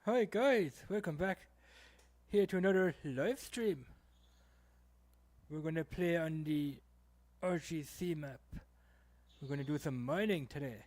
Hi guys, welcome back here to another live stream. We're gonna play on the Rgc map. We're gonna do some mining today.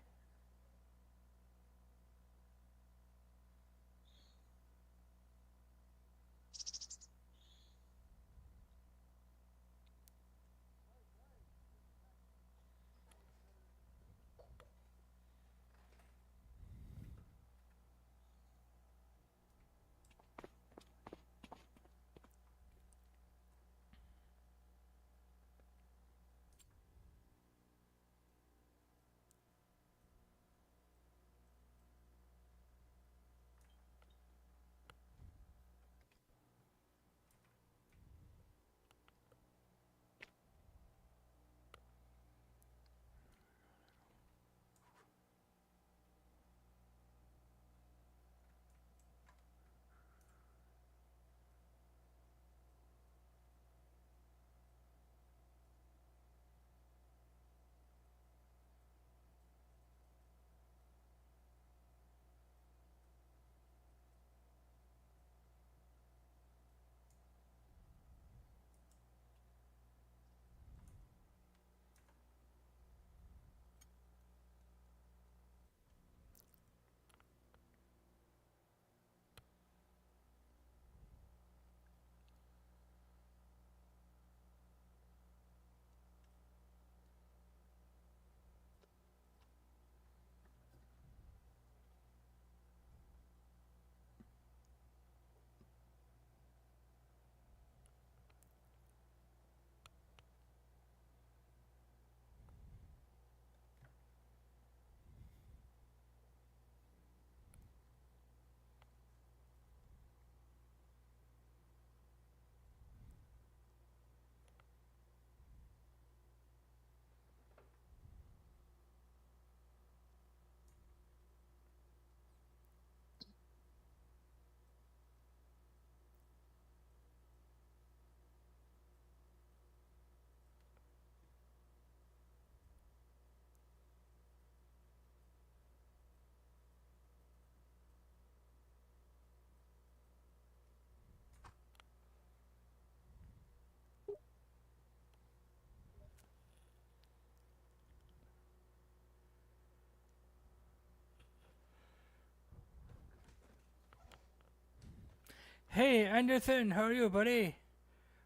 Hey Anderson, how are you, buddy?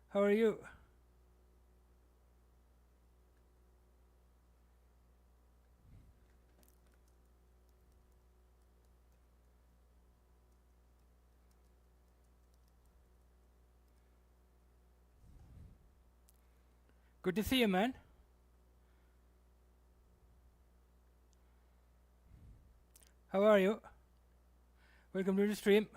How are you? Good to see you, man. How are you? Welcome to the stream.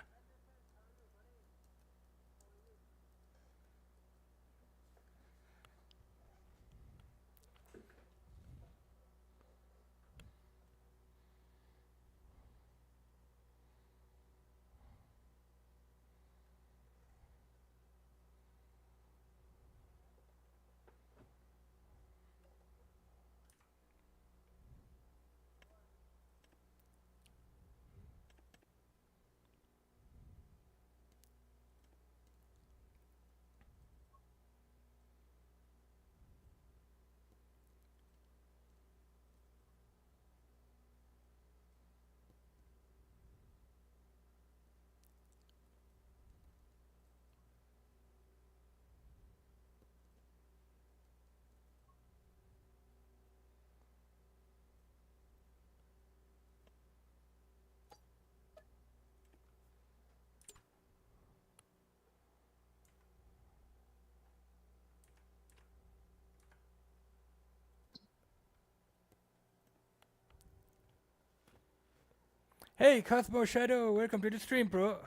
Hey, Cosmo Shadow, welcome to the stream, bro.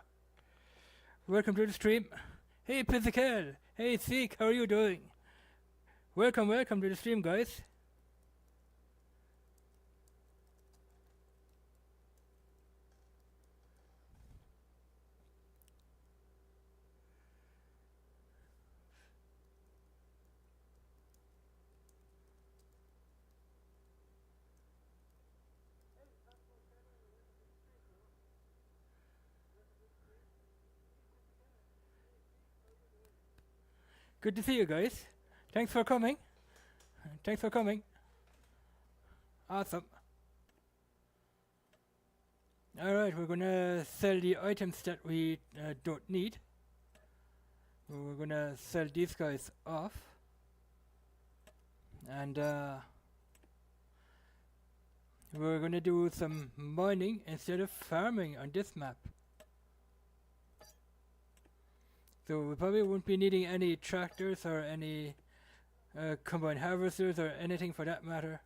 Welcome to the stream. Hey, Physical. Hey, Seek, how are you doing? Welcome to the stream, guys. Good to see you guys. Thanks for coming. Thanks for coming. Awesome. Alright, we're gonna sell the items that we don't need. We're gonna sell these guys off. And we're gonna do some mining instead of farming on this map. So we probably won't be needing any tractors or any combine harvesters or anything for that matter.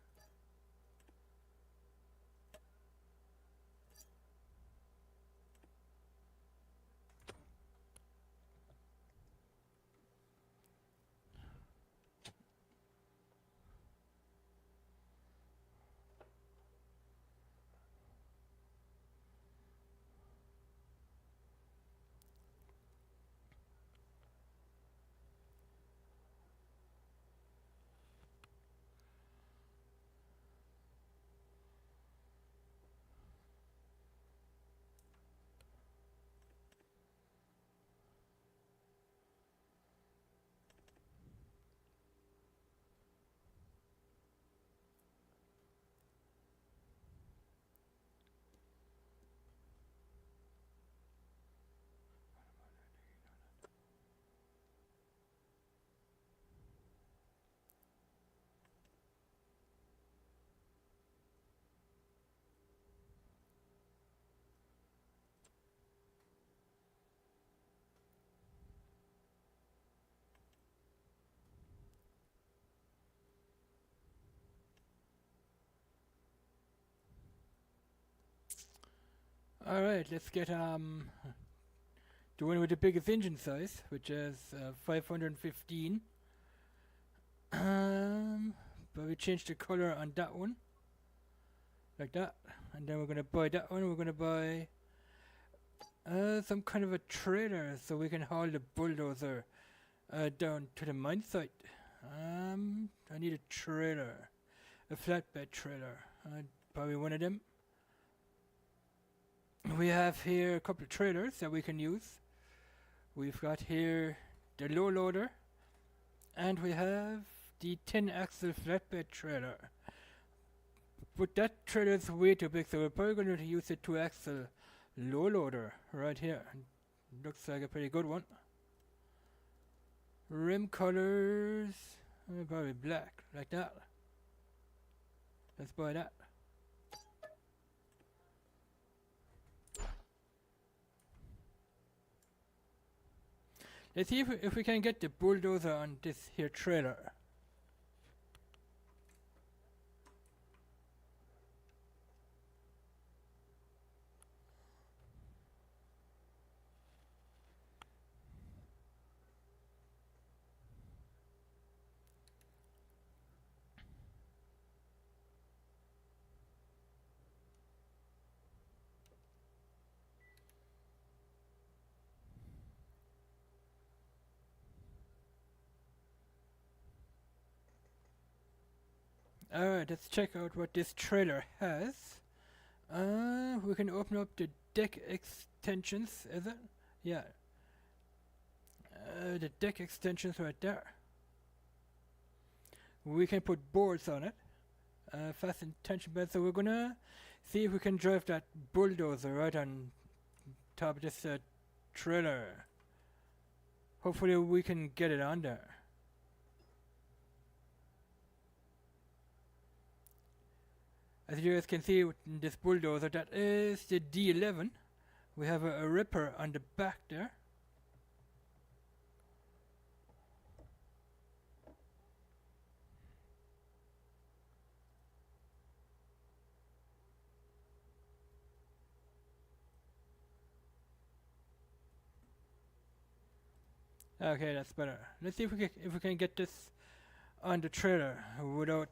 Alright, let's get the one with the biggest engine size, which is 515. But we changed the color on that one, like that, and then we're gonna buy that one. We're gonna buy some kind of a trailer so we can haul the bulldozer down to the mine site. I need a trailer, a flatbed trailer. Probably one of them. We have here a couple of trailers that we can use. We've got here the low loader, and we have the 10-axle flatbed trailer. But that trailer is way too big, so we're probably going to use the 2-axle low loader right here. Looks like a pretty good one. Rim colors, probably black, like that. Let's buy that. Let's see if we can get the bulldozer on this here trailer. Alright, let's check out what this trailer has. We can open up the deck extensions, is it? Yeah. The deck extensions right there. We can put boards on it. Fasten tension beds. So we're gonna see if we can drive that bulldozer right on top of this trailer. Hopefully we can get it on there. As you guys can see with this bulldozer, that is the D11. We have a ripper on the back there. Okay, that's better. Let's see if we can get this on the trailer without.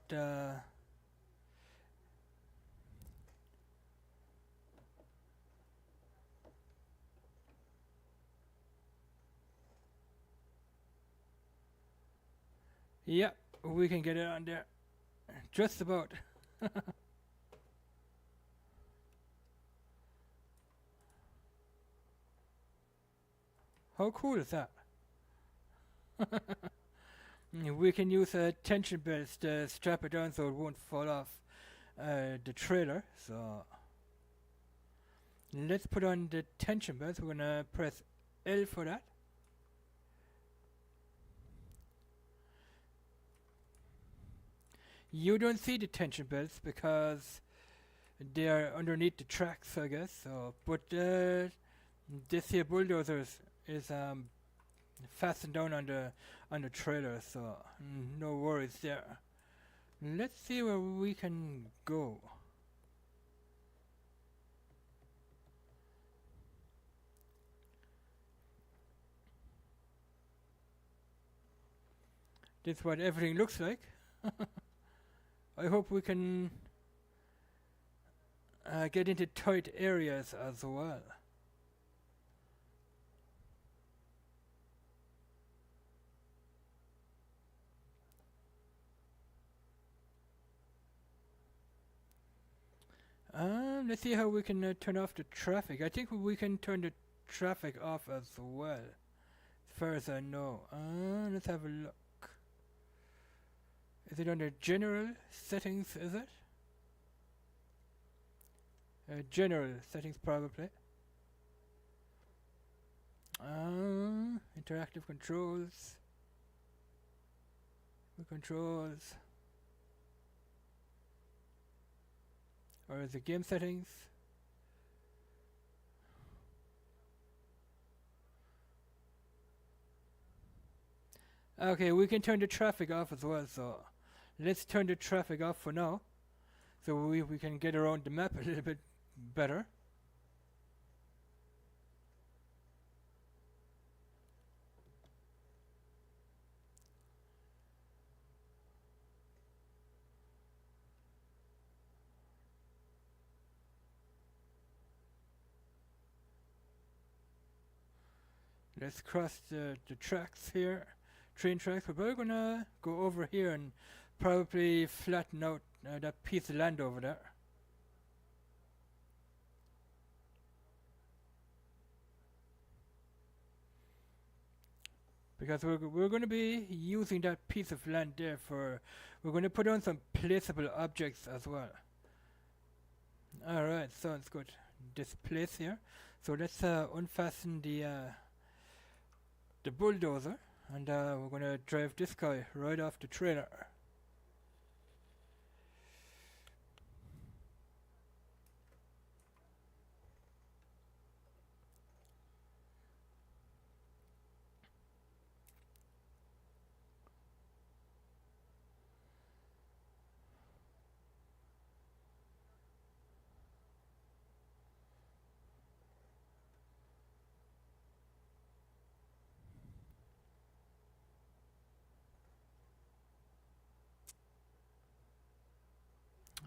Yeah, we can get it on there. Just about. How cool is that? We can use tension belts to strap it down so it won't fall off the trailer. So let's put on the tension belts. We're gonna press L for that. You don't see the tension belts because they are underneath the tracks, I guess. So, but this here bulldozer is fastened down on the trailer, so no worries there. Let's see where we can go. This is what everything looks like. I hope we can get into tight areas as well. Let's see how we can turn off the traffic. I think we can turn the traffic off as well, as far as I know. Let's have a look. Is it under general settings, is it? General settings probably. Interactive controls. Controls. Or is it game settings? Okay, we can turn the traffic off as well, so let's turn the traffic off for now. So we can get around the map a little bit better. Let's cross the tracks here, train tracks. We're gonna go over here and probably flatten out that piece of land over there. Because we're going to be using that piece of land there for, we're going to put on some placeable objects as well. Alright, sounds good. This place here. So let's unfasten the bulldozer, and we're going to drive this guy right off the trailer.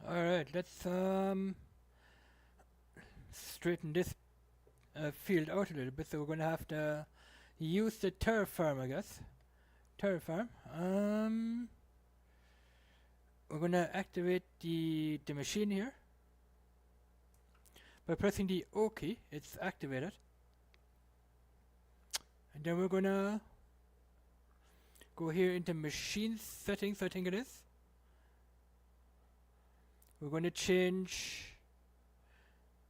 Alright, let's straighten this field out a little bit, so we're going to have to use the terraform, I guess. Terraform. We're going to activate the machine here. By pressing the O key, it's activated. And then we're going to go here into machine settings, I think it is. We're going to change,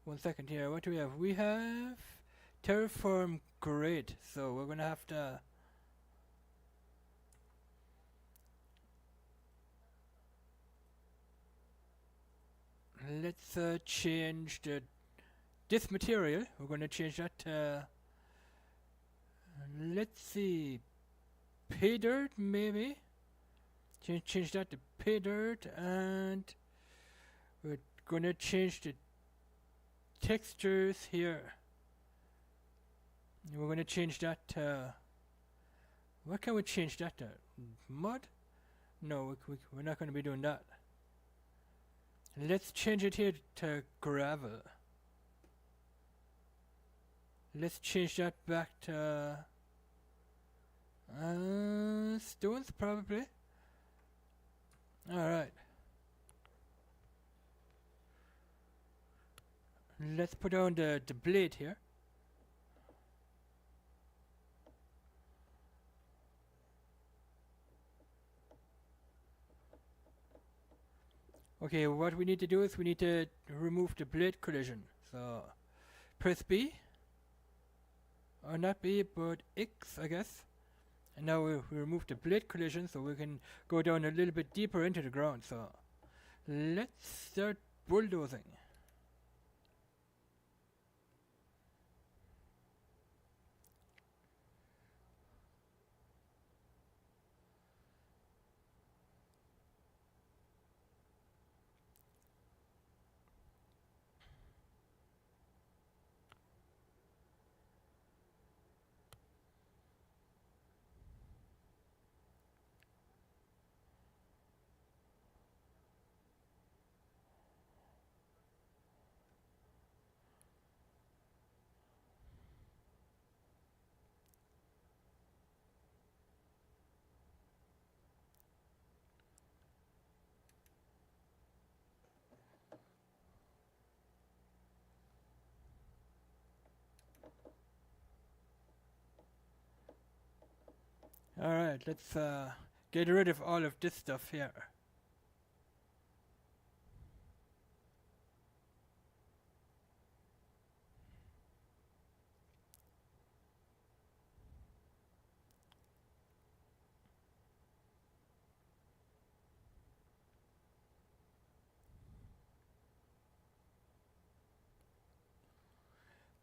1 second here, what do we have? We have Terraform Grid, so we're going to have to let's change this material. We're going to change that to, let's see, pay dirt maybe. Change that to pay dirt, and we're going to change the textures here. We're going to change that to What can we change that to? Mud? No, we're not going to be doing that. Let's change it here to gravel. Let's change that back to stones probably. Alright. Let's put on the blade here. Okay, what we need to do is we need to remove the blade collision. So press B. Or not B, but X, I guess. And now we remove the blade collision so we can go down a little bit deeper into the ground. So let's start bulldozing. Alright, let's get rid of all of this stuff here.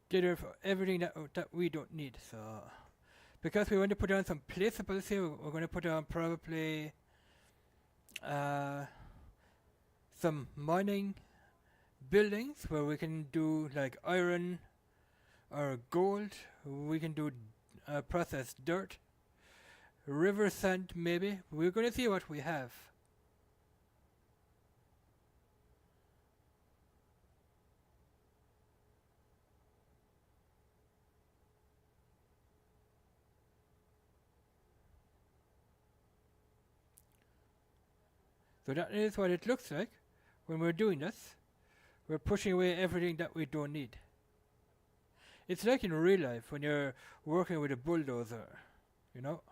Get rid of everything that we don't need. So because we want to put on some placeables here, we're going to put on probably some mining buildings where we can do like iron or gold. We can do processed dirt, river sand maybe. We're going to see what we have. So that is what it looks like when we're doing this. We're pushing away everything that we don't need. It's like in real life when you're working with a bulldozer, you know?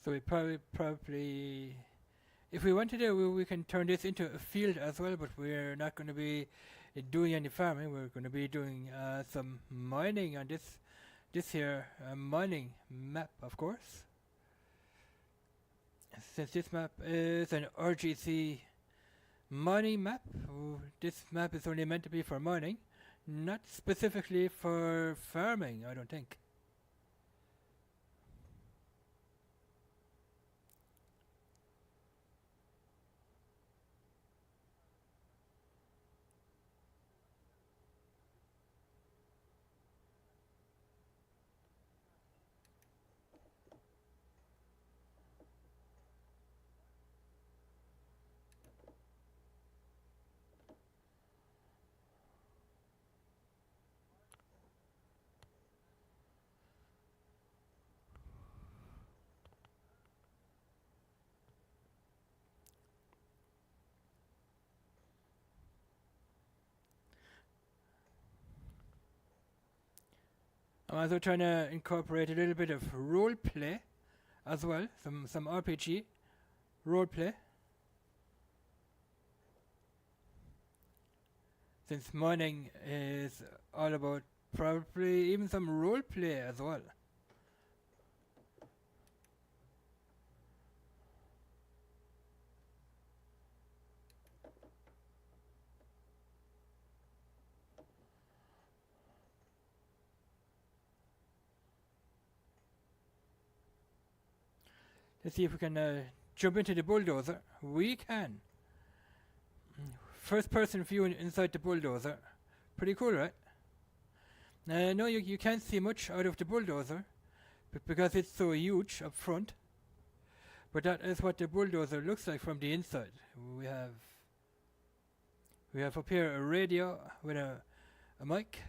So we probably, if we wanted to, we can turn this into a field as well, but we're not going to be doing any farming. We're going to be doing some mining on this here mining map, of course. Since this map is an Rgc mining map, this map is only meant to be for mining, not specifically for farming, I don't think. I'm also trying to incorporate a little bit of role play as well, some RPG role play. Since mining is all about probably even some role play as well. Let's see if we can jump into the bulldozer. We can. First person view inside the bulldozer. Pretty cool, right? No, you can't see much out of the bulldozer because it's so huge up front. But that is what the bulldozer looks like from the inside. We have up here a radio with a mic.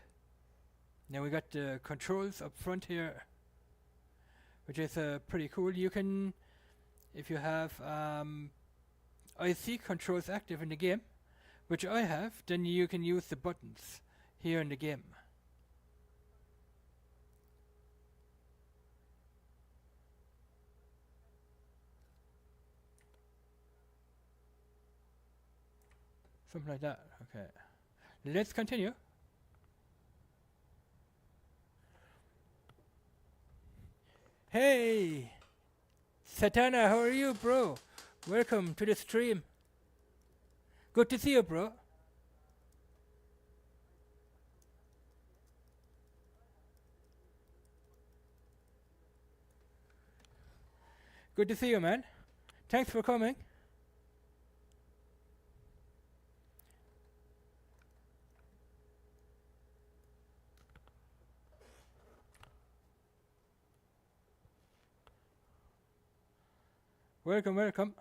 Now we got the controls up front here, which is pretty cool. You can, if you have IC controls active in the game, which I have, then you can use the buttons here in the game. Something like that. Okay. Let's continue. Hey! Satana, how are you, bro? Welcome to the stream. Good to see you, bro. Good to see you, man. Thanks for coming. Welcome, welcome.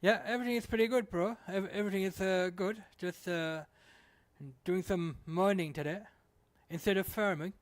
Yeah, everything is pretty good, bro. Everything is good. Just doing some mining today instead of farming.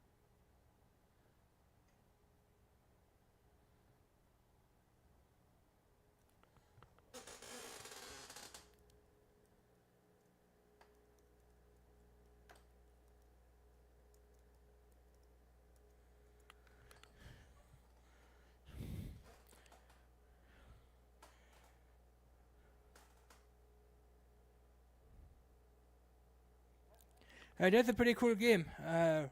That's a pretty cool game,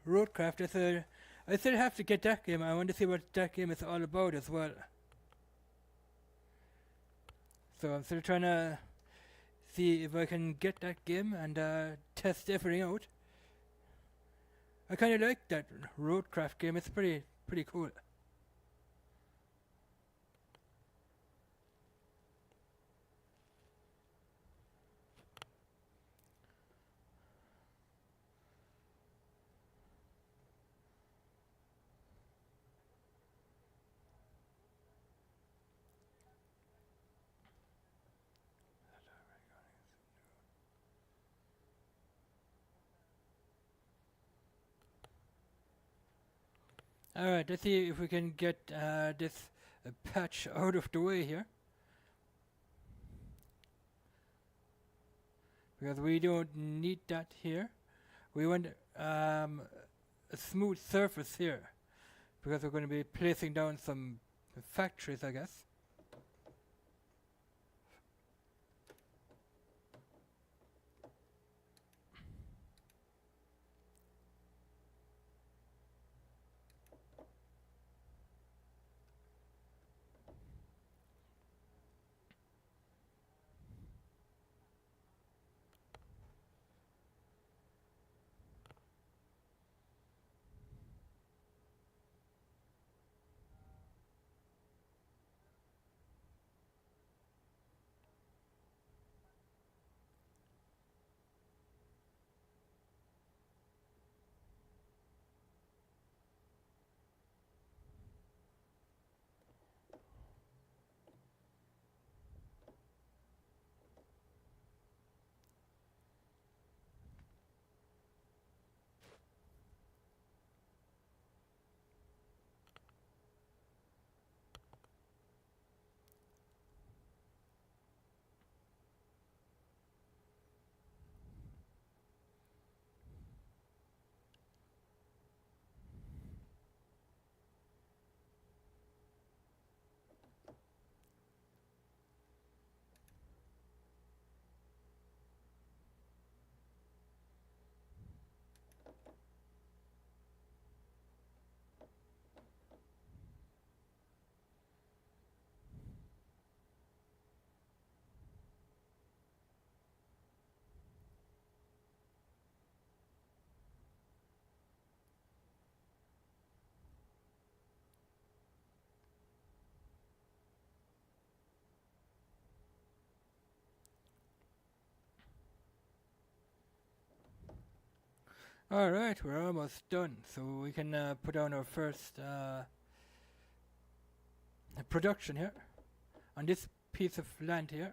Roadcraft. I still have to get that game. I want to see what that game is all about as well. So I'm still trying to see if I can get that game and test everything out. I kind of like that Roadcraft game. It's pretty cool. Alright, let's see if we can get this patch out of the way here. Because we don't need that here. We want a smooth surface here. Because we're going to be placing down some factories, I guess. Alright, we're almost done, so we can put on our first production here on this piece of land here.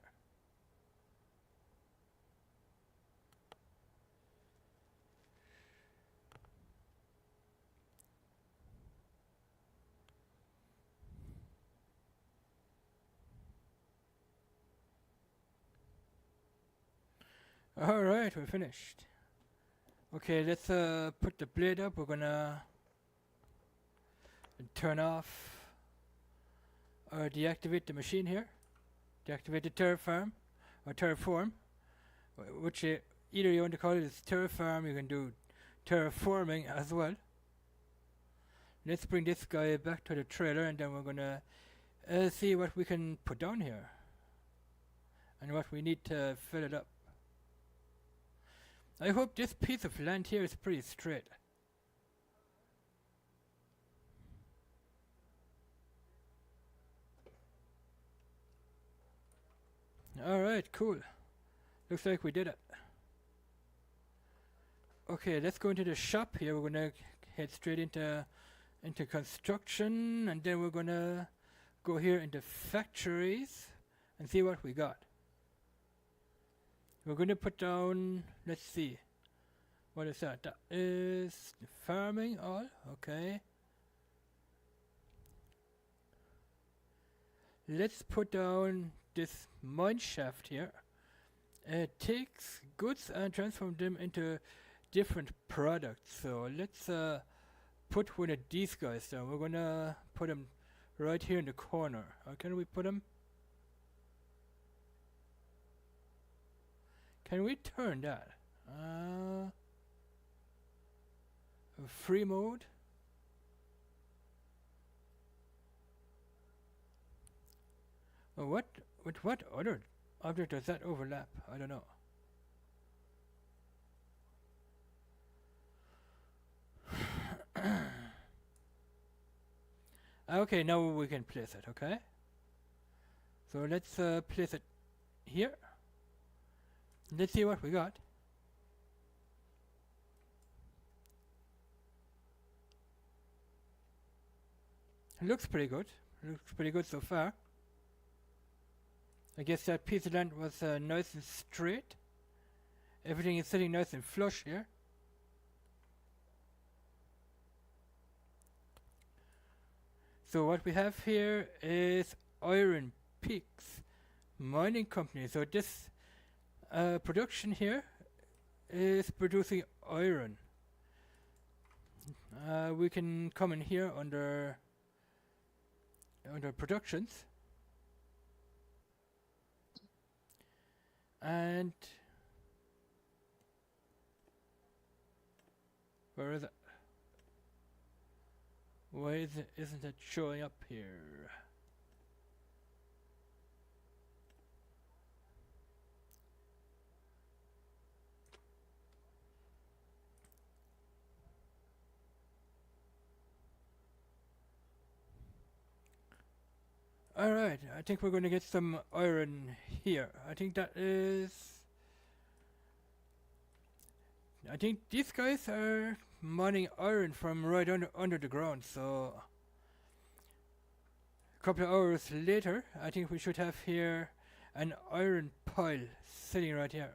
Alright, we're finished. Okay, let's put the blade up. We're gonna turn off or deactivate the machine here. Deactivate the terraform or terraform, which either you want to call it is terraform, you can do terraforming as well. Let's bring this guy back to the trailer, and then we're gonna see what we can put down here and what we need to fill it up. I hope this piece of land here is pretty straight. Alright, cool. Looks like we did it. Okay, let's go into the shop here. We're gonna head straight into construction, and then we're gonna go here into factories and see what we got. We're going to put down, let's see, what is that? That is farming all, okay. Let's put down this mine shaft here. It takes goods and transforms them into different products. So let's put one of these guys down. We're going to put them right here in the corner. How can we put them? Can we turn that? Free mode? What? With what other object does that overlap? I don't know. Okay, now we can place it, okay? So let's place it here. Let's see what we got. Looks pretty good. Looks pretty good so far. I guess that piece of land was nice and straight. Everything is sitting nice and flush here. So what we have here is Iron Peaks Mining Company. So this production here is producing iron. We can come in here under productions, and where is it? Why isn't it showing up here? Alright, I think we're going to get some iron here. I think these guys are mining iron from right under the ground, so a couple of hours later, I think we should have here an iron pile sitting right here.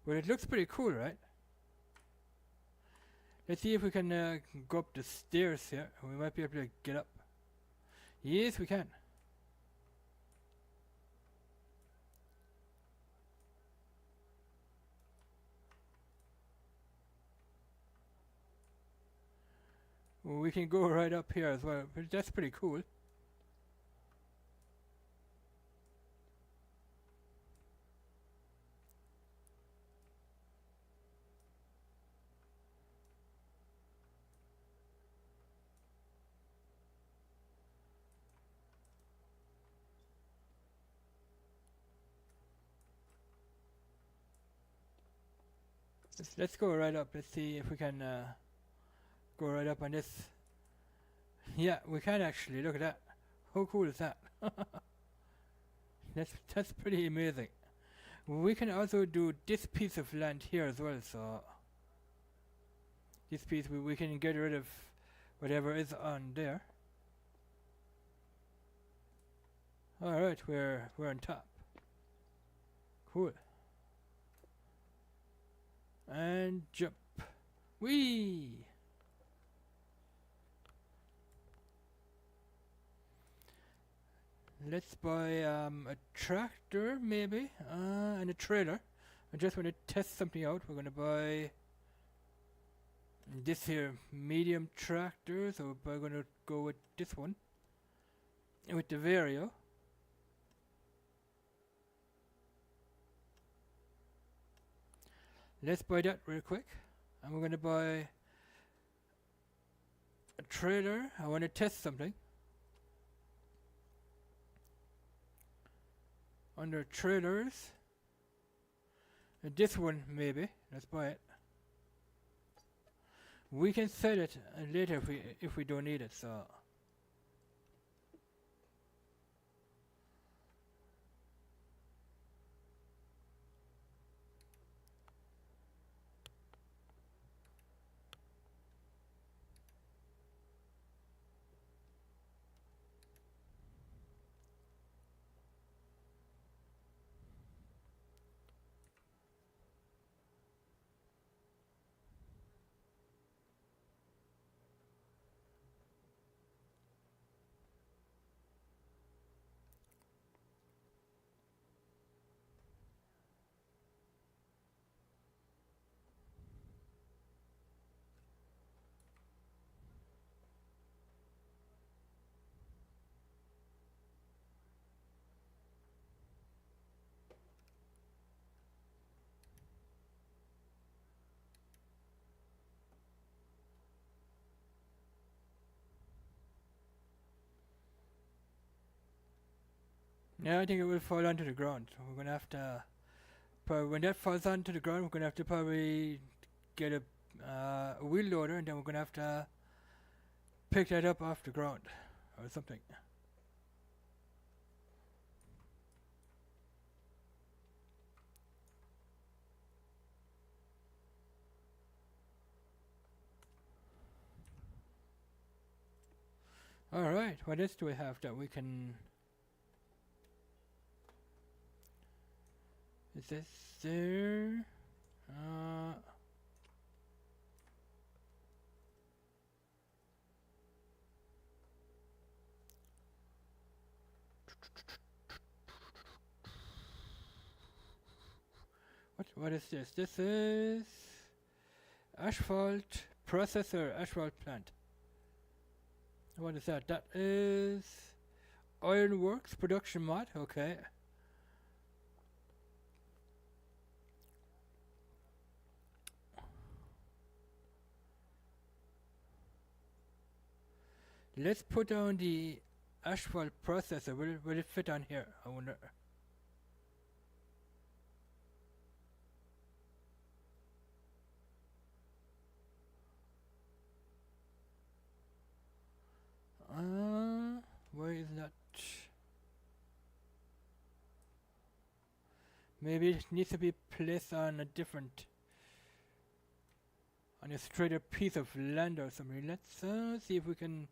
Well, it looks pretty cool, right? Let's see if we can go up the stairs here. We might be able to get up. Yes, we can. Well, we can go right up here as well, but that's pretty cool. Let's go right up. Let's see if we can go right up on this Yeah, we can actually. Look at that. How cool is that? That's pretty amazing. We can also do this piece of land here as well, so this piece we can get rid of whatever is on there. Alright, we're on top. Cool. And jump. Whee! Let's buy a tractor maybe, and a trailer. I just want to test something out. We're gonna buy this here medium tractor, so we're gonna go with this one. With the Vario. Let's buy that real quick. And we're gonna buy a trailer. I wanna test something. Under trailers. This one maybe. Let's buy it. We can sell it later if we don't need it, so yeah, I think it will fall onto the ground. We're gonna have to. But when that falls onto the ground, we're gonna have to probably get a wheel loader, and then we're gonna have to pick that up off the ground or something. Alright, what else do we have that we can... Is this there? What is this? This is asphalt processor, asphalt plant. What is that? That is Ironworks production mod. Okay. Let's put down the asphalt processor. Will it fit on here? I wonder. Why is that? Maybe it needs to be placed on a different, on a straighter piece of land or something. Let's see if we can.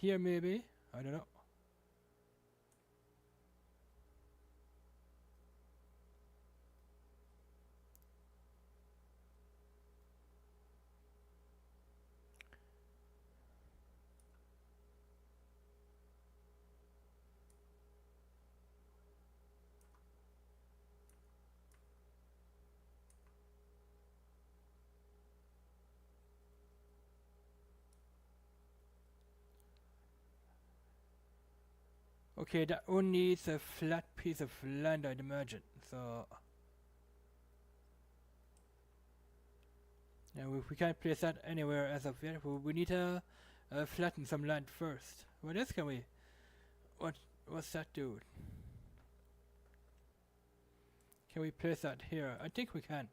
Here maybe. I don't know. Okay, that one needs a flat piece of land, I'd imagine. So, yeah, we can't place that anywhere as of yet. We need to flatten some land first. What else can we? What's that do? Can we place that here? I think we can.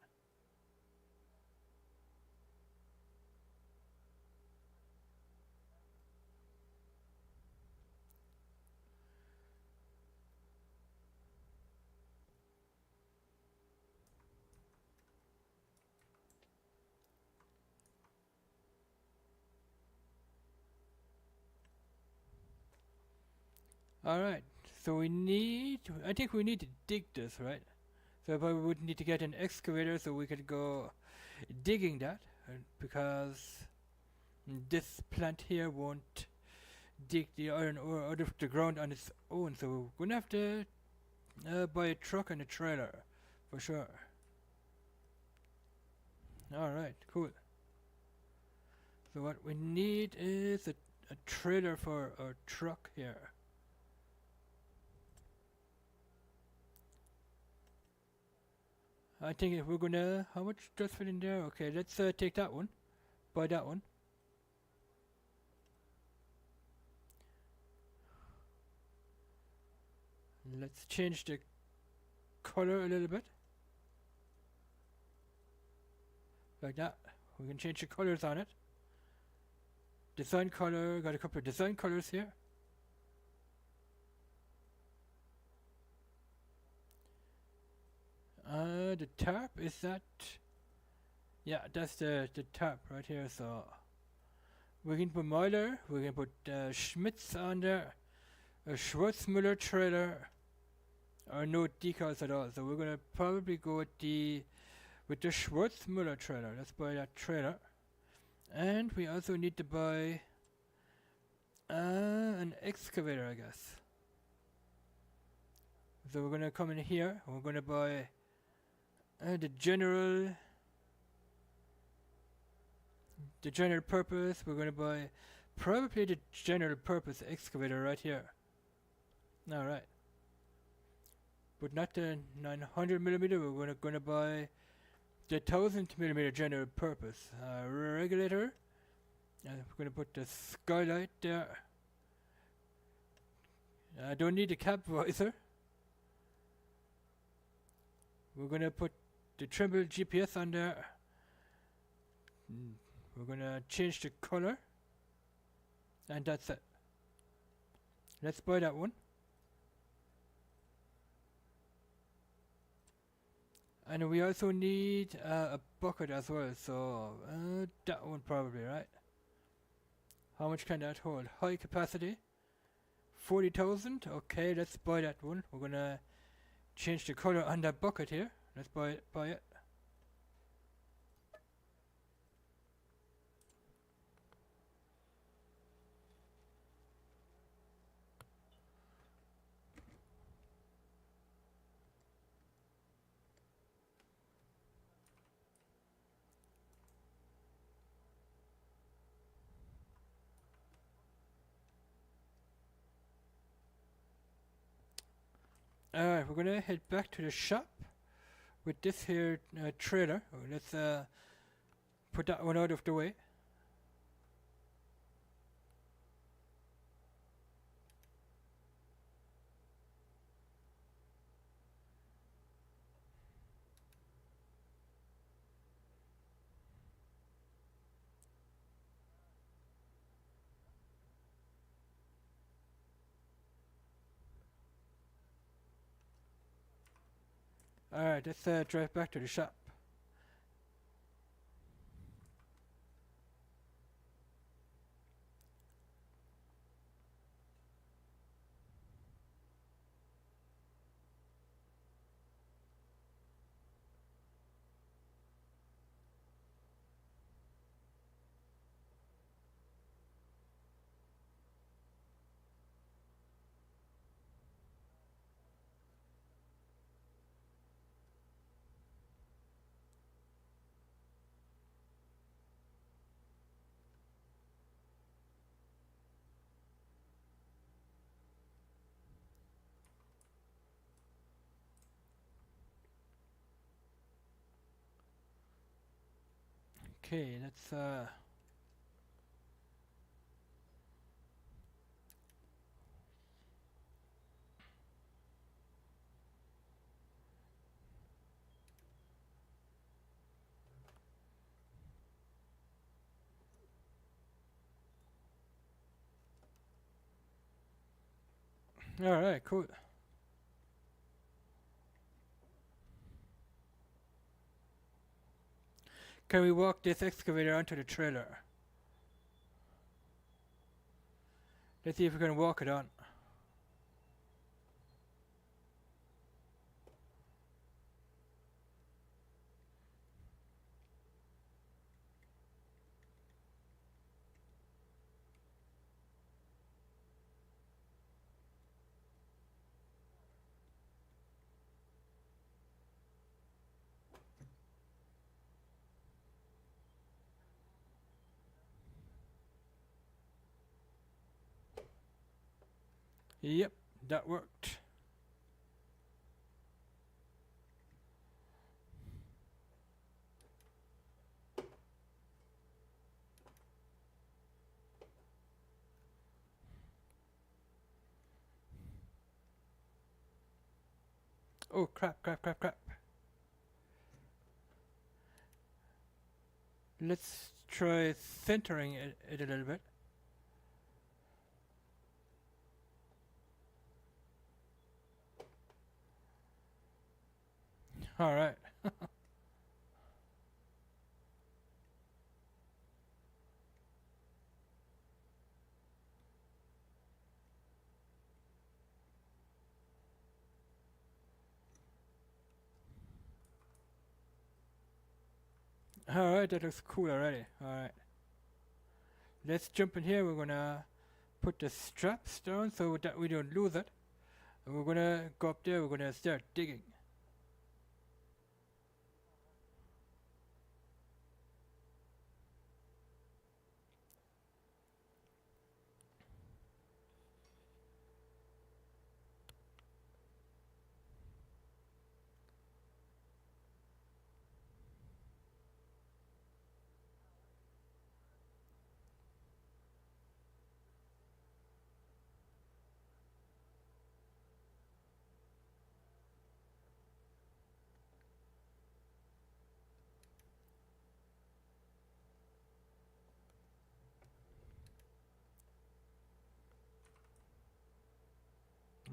Alright, so I think we need to dig this, right? So probably would need to get an excavator so we could go digging that, because this plant here won't dig the iron ore out of the ground on its own, so we're gonna have to buy a truck and a trailer, for sure. Alright, cool. So what we need is a trailer for our truck here. I think if we're gonna, how much does fit in there? Okay, let's take that one, buy that one. Let's change the color a little bit. Like that. We can change the colors on it. Design color, got a couple of design colors here. The tarp, is that? Yeah, that's the tarp right here, so we can put Myler, we can put Schmitz on there, a Schwarzmüller trailer, or no decals at all, so we're gonna probably go with the Schwarzmüller trailer. Let's buy that trailer. And we also need to buy an excavator, I guess. So we're gonna come in here, and we're gonna buy the general purpose. We're gonna buy probably the general purpose excavator right here. Alright. But not the 900mm, we're gonna buy the 1000mm general purpose regulator. We're gonna put the skylight there. I don't need a cab visor. We're gonna put the Trimble GPS on there. We're gonna change the color. And that's it. Let's buy that one. And we also need a bucket as well, so that one probably, right? How much can that hold? High capacity, 40,000. Okay, let's buy that one. We're gonna change the color on that bucket here. Let's buy it. Alright, we're gonna head back to the shop with this here trailer. Let's put that one out of the way. Alright, let's drive back to the shop. Okay, let's alright, cool. Can we walk this excavator onto the trailer? Let's see if we can walk it on. Yep, that worked. Oh crap, crap, crap, crap. Let's try centering it a little bit. Alright. Alright, that looks cool already. Alright. Let's jump in here. We're gonna put the straps down so that we don't lose it. And we're gonna go up there. We're gonna start digging.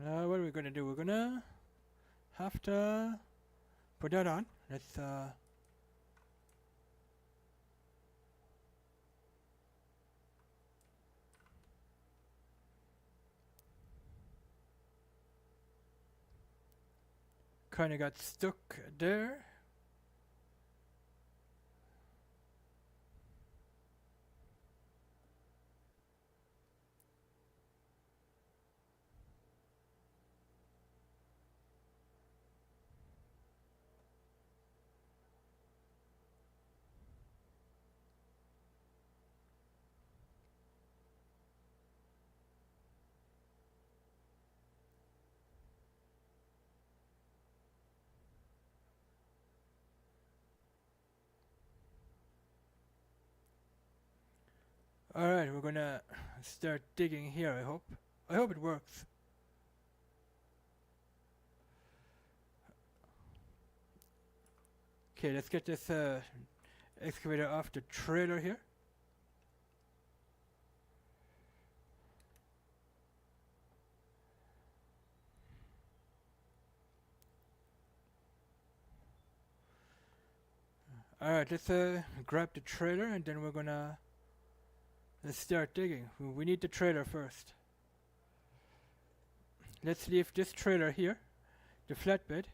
What are we gonna do? We're gonna have to put that on. Let's kind of got stuck there. Alright, we're gonna start digging here, I hope. I hope it works. Okay, let's get this excavator off the trailer here. Alright, let's grab the trailer and then we're gonna let's start digging. We need the trailer first. Let's leave this trailer here, the flatbed.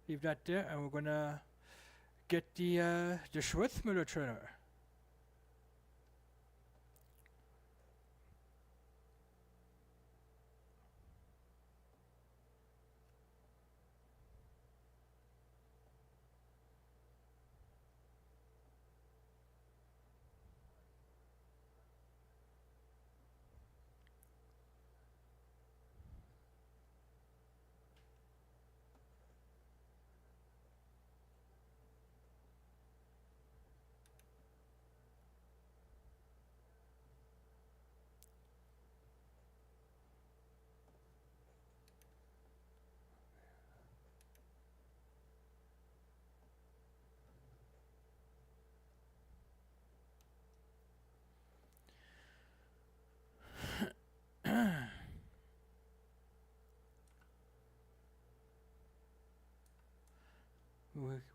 Leave that there, and we're gonna get the Schwarzmüller trailer.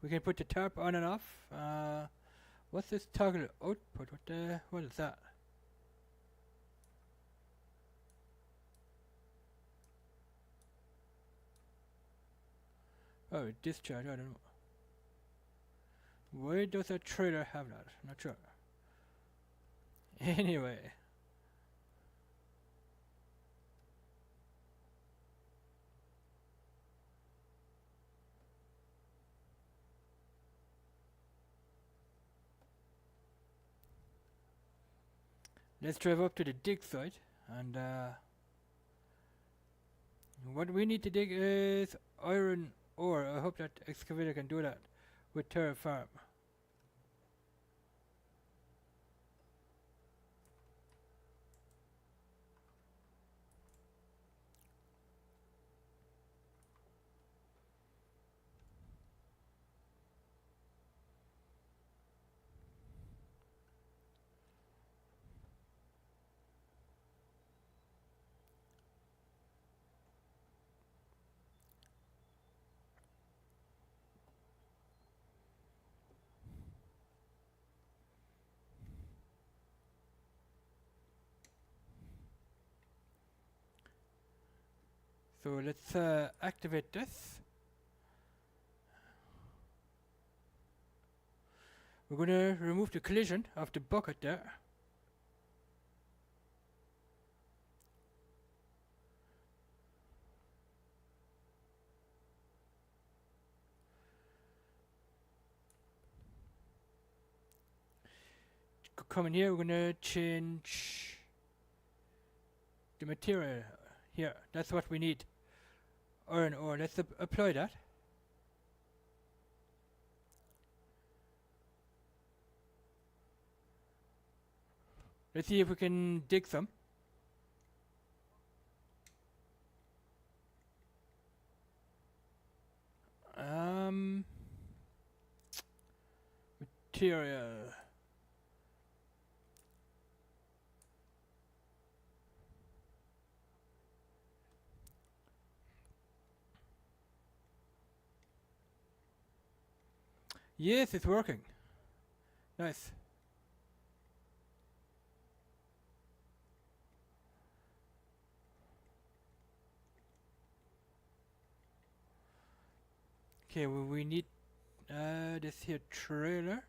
We can put the tarp on and off. What's this toggle output? What is that? Oh, discharge, I don't know. Why does a trailer have that? I'm not sure. Anyway. Let's drive up to the dig site and What we need to dig is iron ore. I hope that excavator can do that with terraform. So let's activate this. We're gonna remove the collision of the bucket there. Come in here, we're gonna change the material here. That's what we need. Iron ore. Let's apply that. Let's see if we can dig some. Material. Yes, it's working. Nice. Okay, well, we need this here trailer.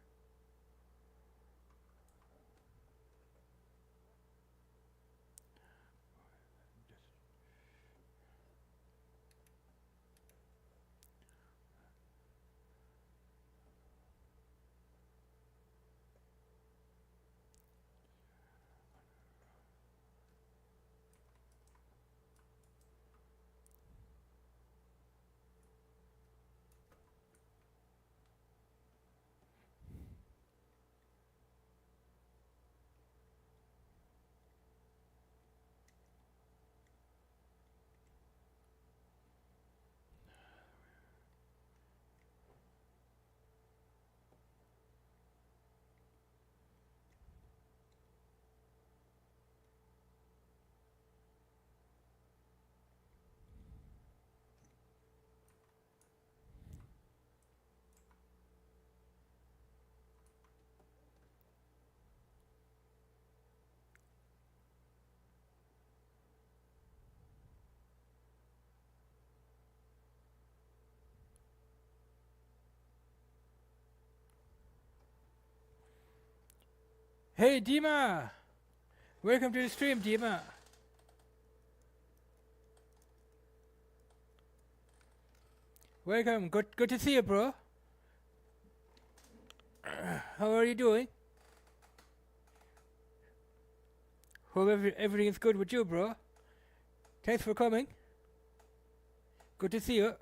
Hey, Dima! Welcome to the stream, Dima. Welcome. Good to see you, bro. How are you doing? Hope everything is good with you, bro. Thanks for coming. Good to see you.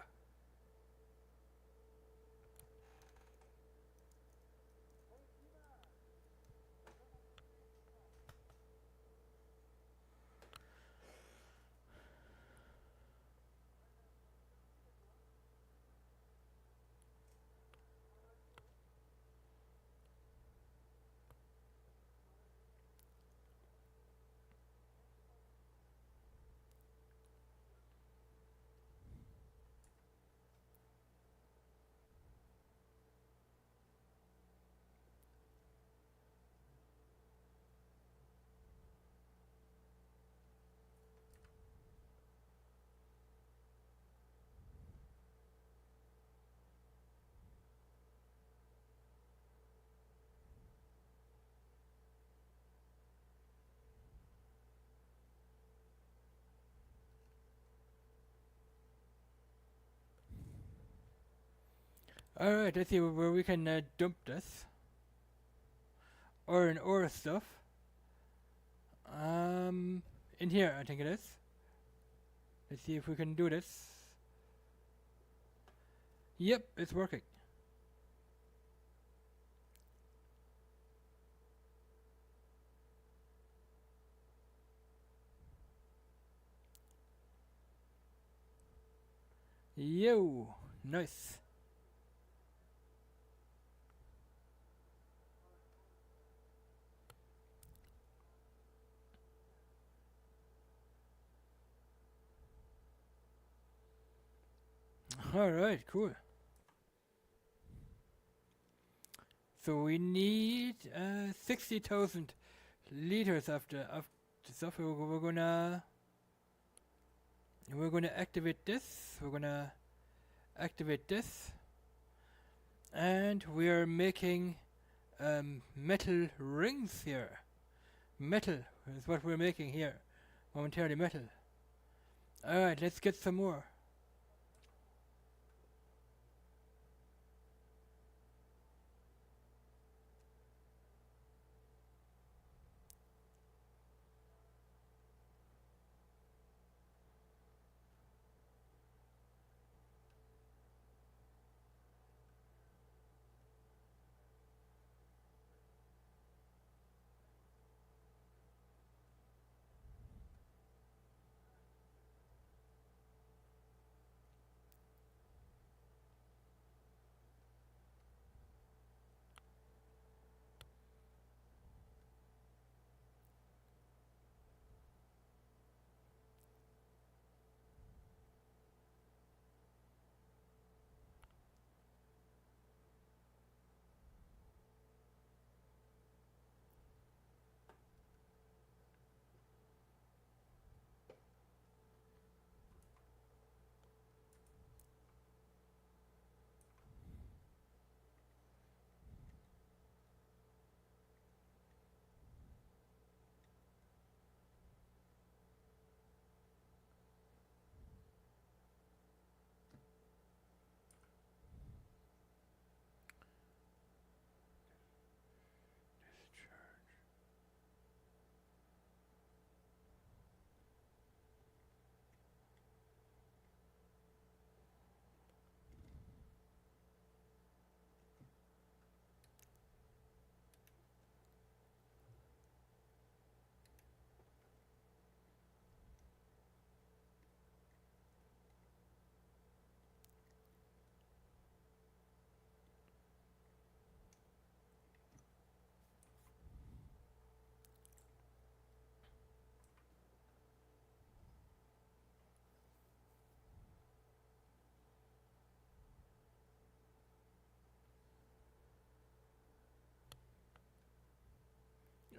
Alright, let's see where we can dump this. Iron ore stuff. In here, I think it is. Let's see if we can do this. Yep, it's working. Yo, nice. Alright, cool. So we need 60,000 liters of the stuff. We're gonna activate this. We're gonna activate this, and we are making metal rings here. Metal is what we're making here. Momentarily metal. Alright, let's get some more.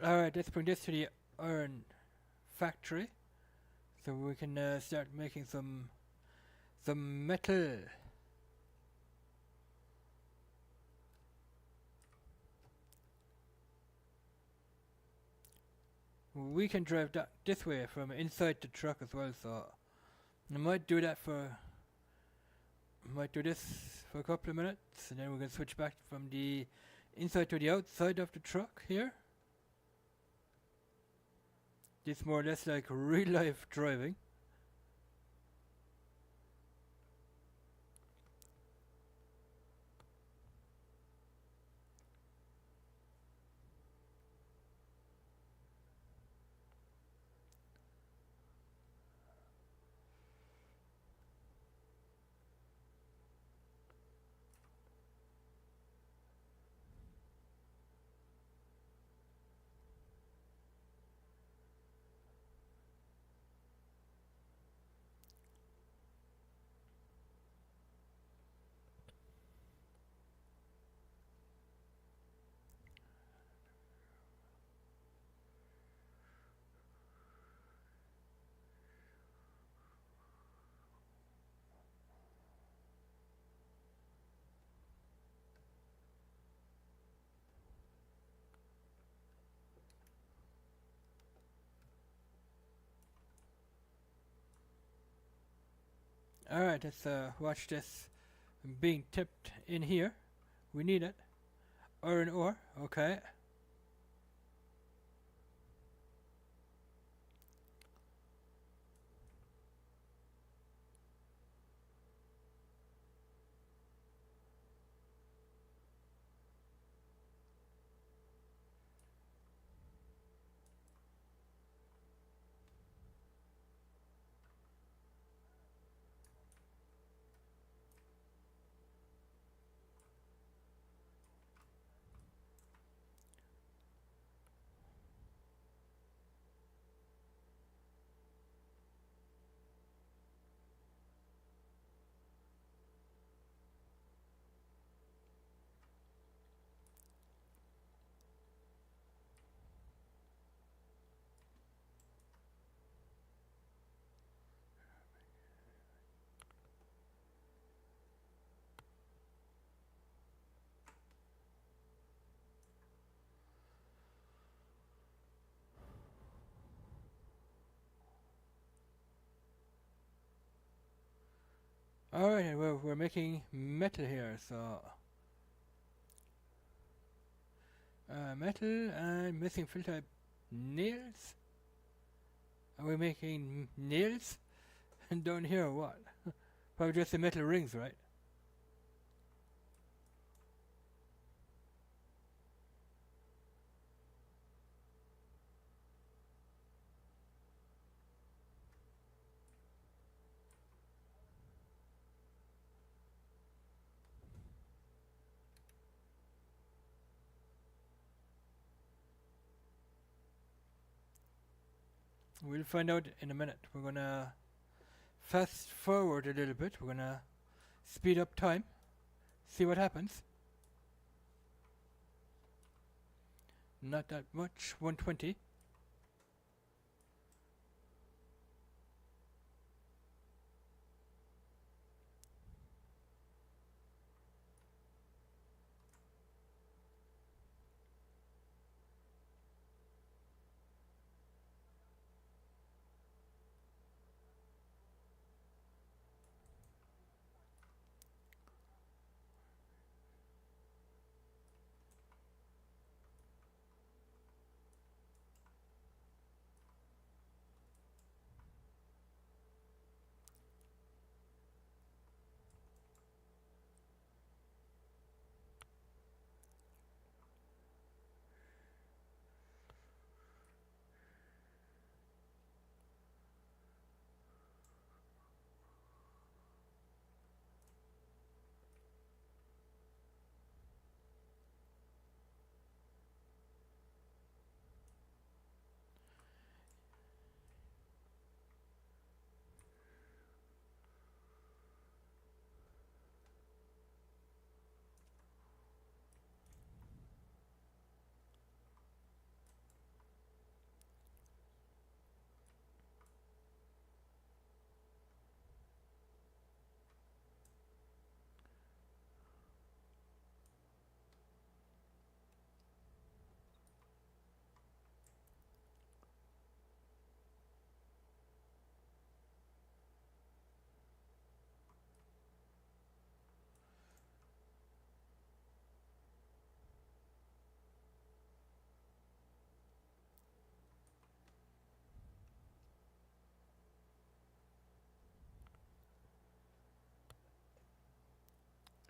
Alright, let's bring this to the iron factory, so we can start making some metal. We can drive that this way from inside the truck as well, so I might do this for a couple of minutes, and then we can switch back from the inside to the outside of the truck here. It's more or less like real life driving. Alright, let's watch this being tipped in here. We need it. Iron ore, okay. Alright, and we're making metal here, so metal and missing fill type nails. Are we making nails down here or what? Probably just the metal rings, right? We'll find out in a minute. We're gonna fast forward a little bit. We're gonna speed up time, see what happens. Not that much, 120.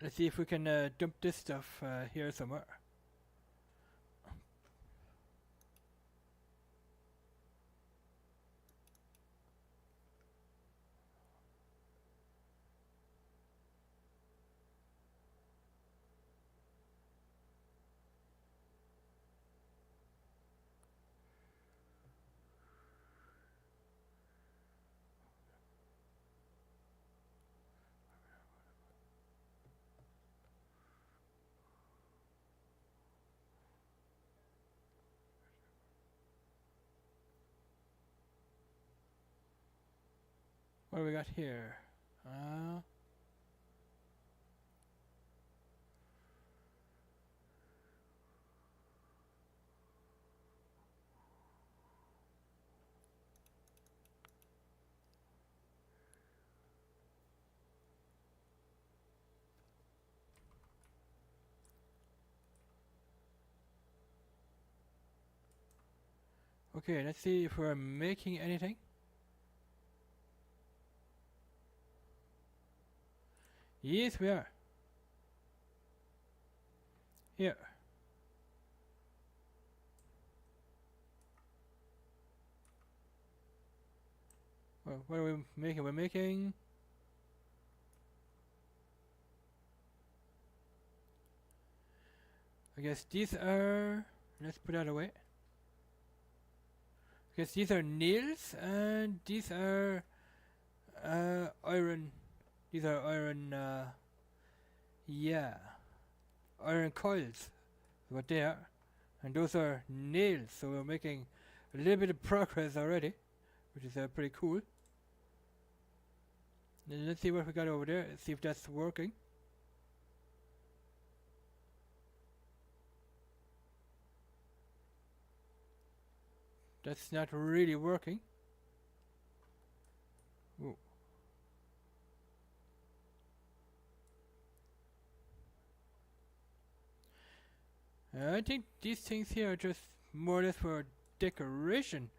Let's see if we can dump this stuff here somewhere. What do we got here? Okay, let's see if we're making anything. Yes, we are. Here. Well, what are we making? We're making... I guess these are... Let's put that away. I guess these are nails, and these are iron. These are iron, yeah, iron coils, is what they are. And those are nails, so we're making a little bit of progress already, which is pretty cool. Then let's see what we got over there, see if that's working. That's not really working. Ooh. I think these things here are just more or less for decoration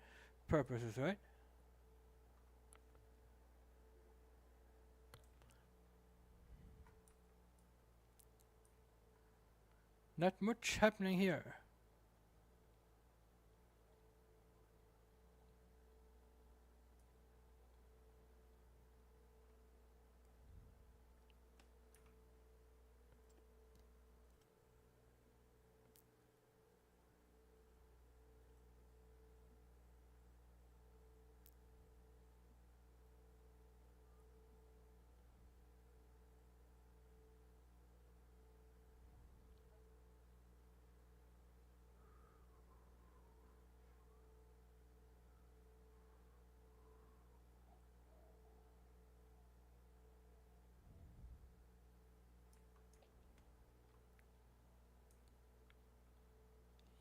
purposes, right? Not much happening here.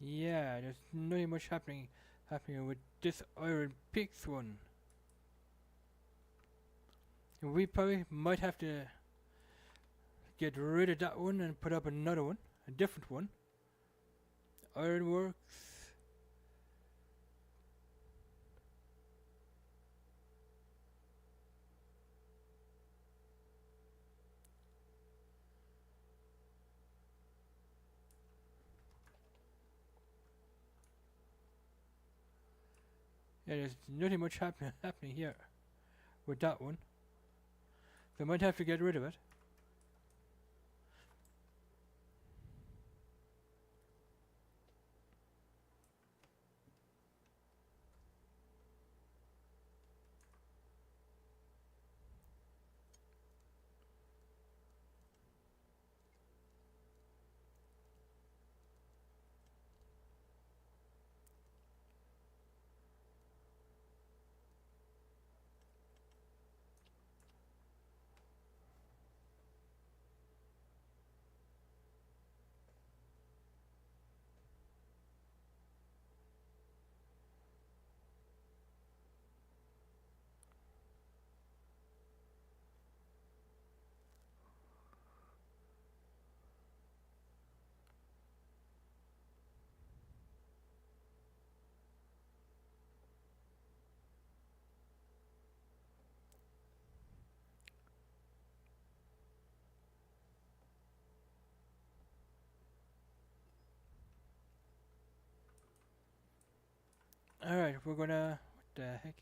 Yeah, there's not much happening with this Iron Peaks one. We probably might have to get rid of that one and put up another one, a different one. Ironworks. Yeah, there's nothing much happening here with that one. So I might have to get rid of it. Alright, we're gonna... What the heck?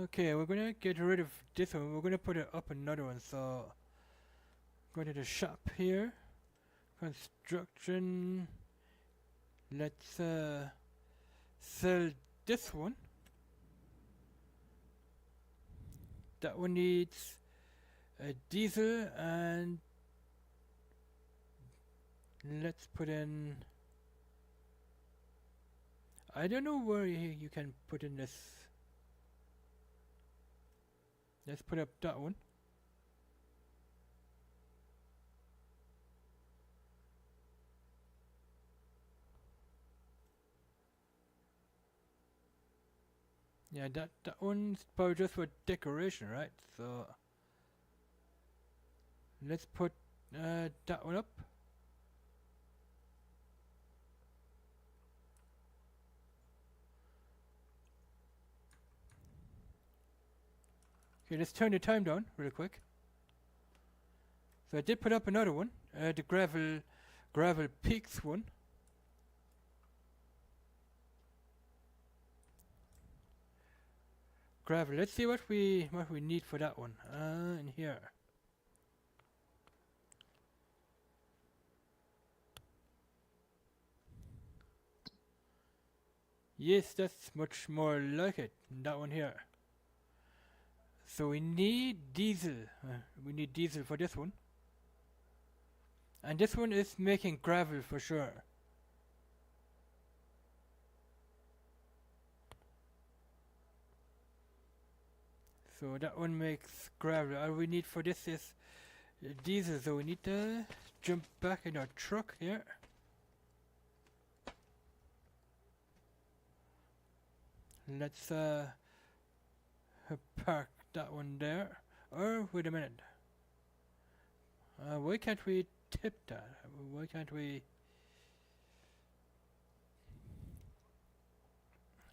Okay, we're gonna get rid of this one. We're gonna put it up another one. So, go to the shop here. Construction. Let's sell this one. That one needs a diesel, and let's put in... I don't know where you can put in this. Let's put up that one. Yeah, that one's probably just for decoration, right? So let's put that one up. Okay, let's turn the time down real quick. So I did put up another one, the gravel peaks one. Gravel. Let's see what we need for that one. In here. Yes, that's much more like it. That one here. So we need diesel. We need diesel for this one. And this one is making gravel for sure. So that one makes gravel. All we need for this is diesel, so we need to jump back in our truck here. Let's park that one there. Or wait a minute. Why can't we tip that? Why can't we?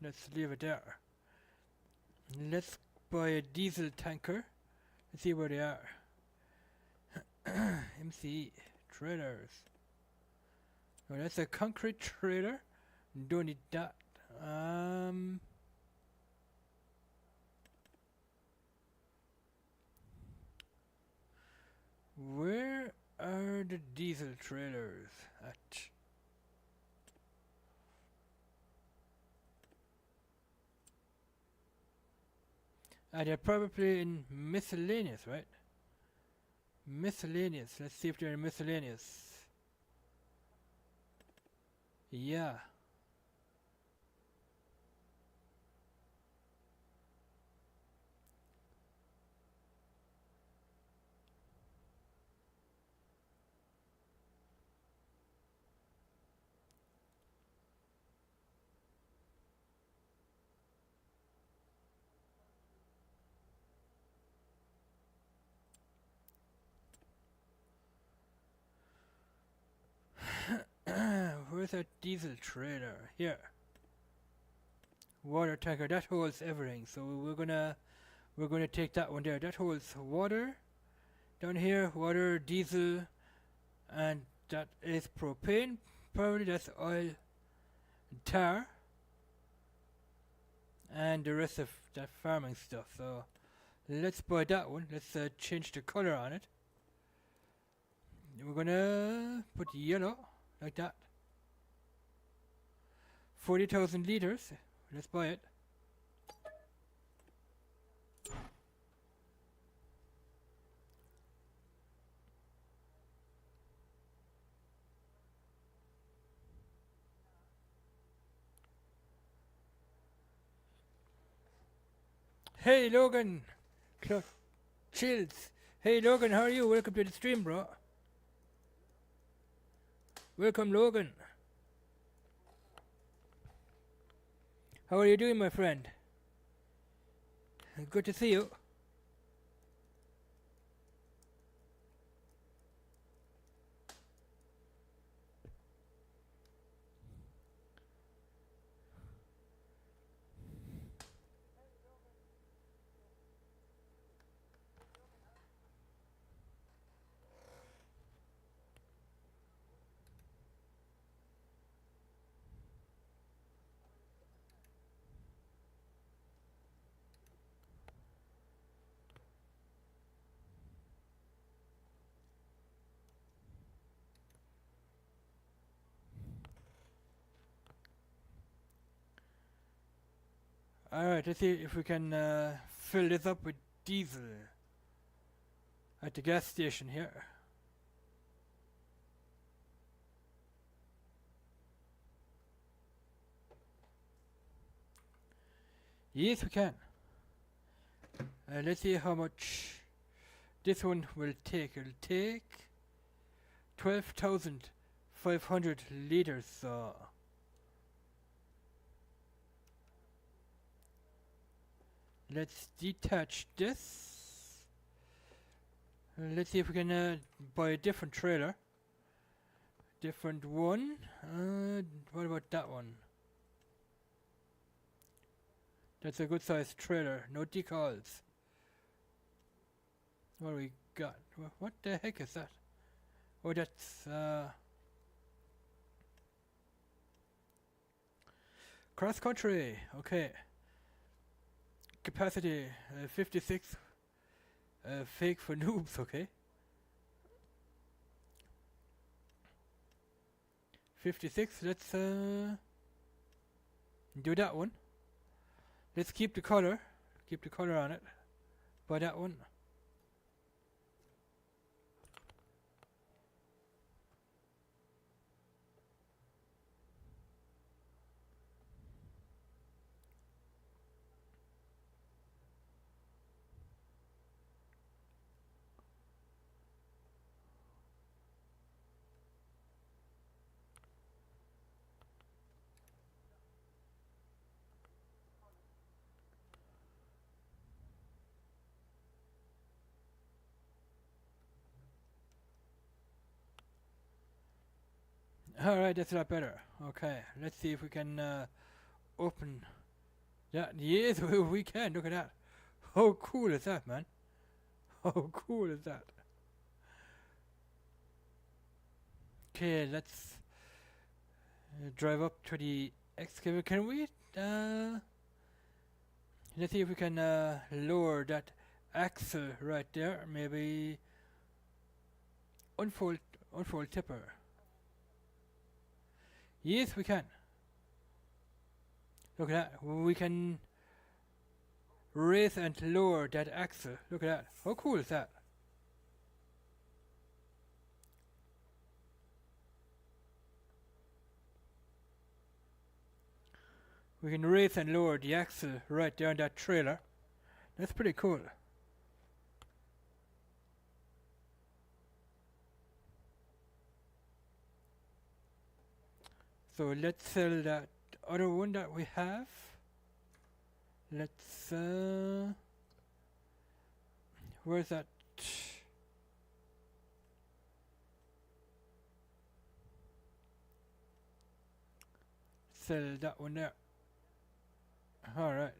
Let's leave it there. Let's buy a diesel tanker. Let's see where they are. MCE trailers. Oh, that's a concrete trailer. Don't need that. Where are the diesel trailers at? They're probably in miscellaneous, right? Miscellaneous. Let's see if they're in miscellaneous. Yeah. Where's that diesel trailer? Here. Water tanker. That holds everything. So we're gonna take that one there. That holds water. Down here, water, diesel, and that is propane. Probably that's oil, tar, and the rest of that farming stuff. So let's buy that one. Let's change the color on it. We're gonna put yellow like that. 40,000 liters. Let's buy it. Hey Logan, Chills. Hey Logan, how are you? Welcome to the stream, bro. Welcome, Logan. How are you doing, my friend? Good to see you. Alright, let's see if we can fill this up with diesel at the gas station here. Yes, we can. Let's see how much this one will take. It'll take 12,500 liters. So let's detach this. Let's see if we can buy a different trailer. Different one. What about that one? That's a good sized trailer. No decals. What do we got? What the heck is that? Oh, that's cross country. Okay. Capacity 56. Fake for noobs. Okay. 56. Let's do that one. Let's keep the color. Keep the color on it. Buy that one. Alright, that's a lot better. Okay, let's see if we can open that. Yes, we can. Look at that. How cool is that, man? How cool is that? Okay, let's drive up to the excavator. Can we? Let's see if we can lower that axle right there. Maybe unfold tipper. Yes, we can. Look at that. We can raise and lower that axle. Look at that. How cool is that? We can raise and lower the axle right there on that trailer. That's pretty cool. So let's sell that other one that we have. Let's where's that? Sell that one there. Alright.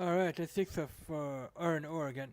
Alright, let's take some iron ore again.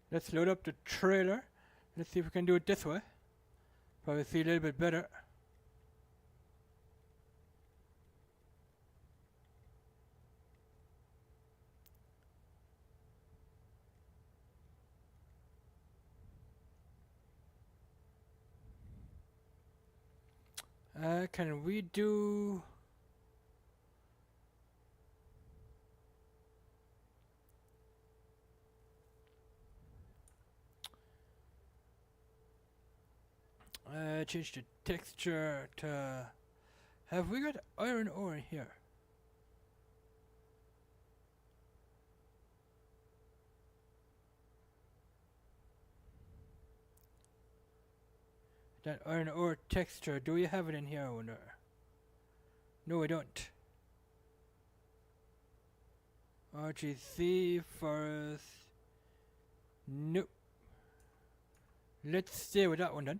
Let's load up the trailer. Let's see if we can do it this way. Probably see a little bit better. Can we do... change the texture to... Have we got iron ore in here? That iron ore texture, do we have it in here, I wonder? No, we don't. Rgc forest. Nope. Let's stay with that one then.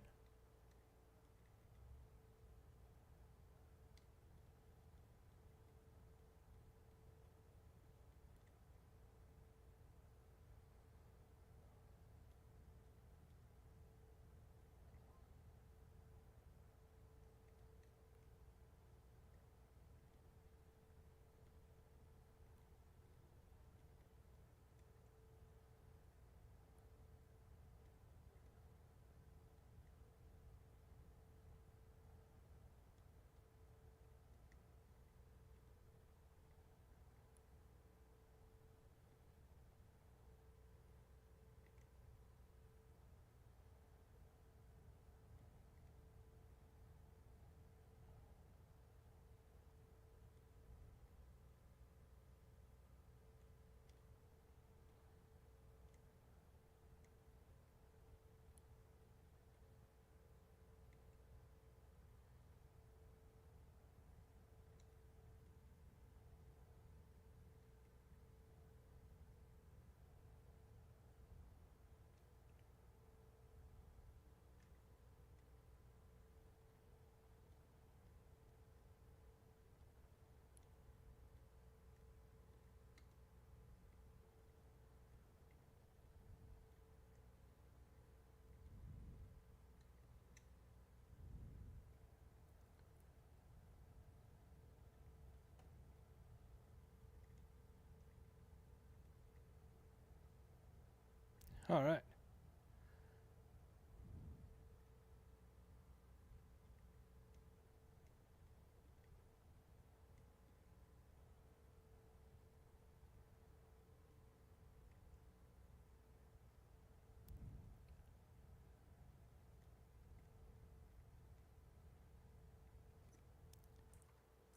All right.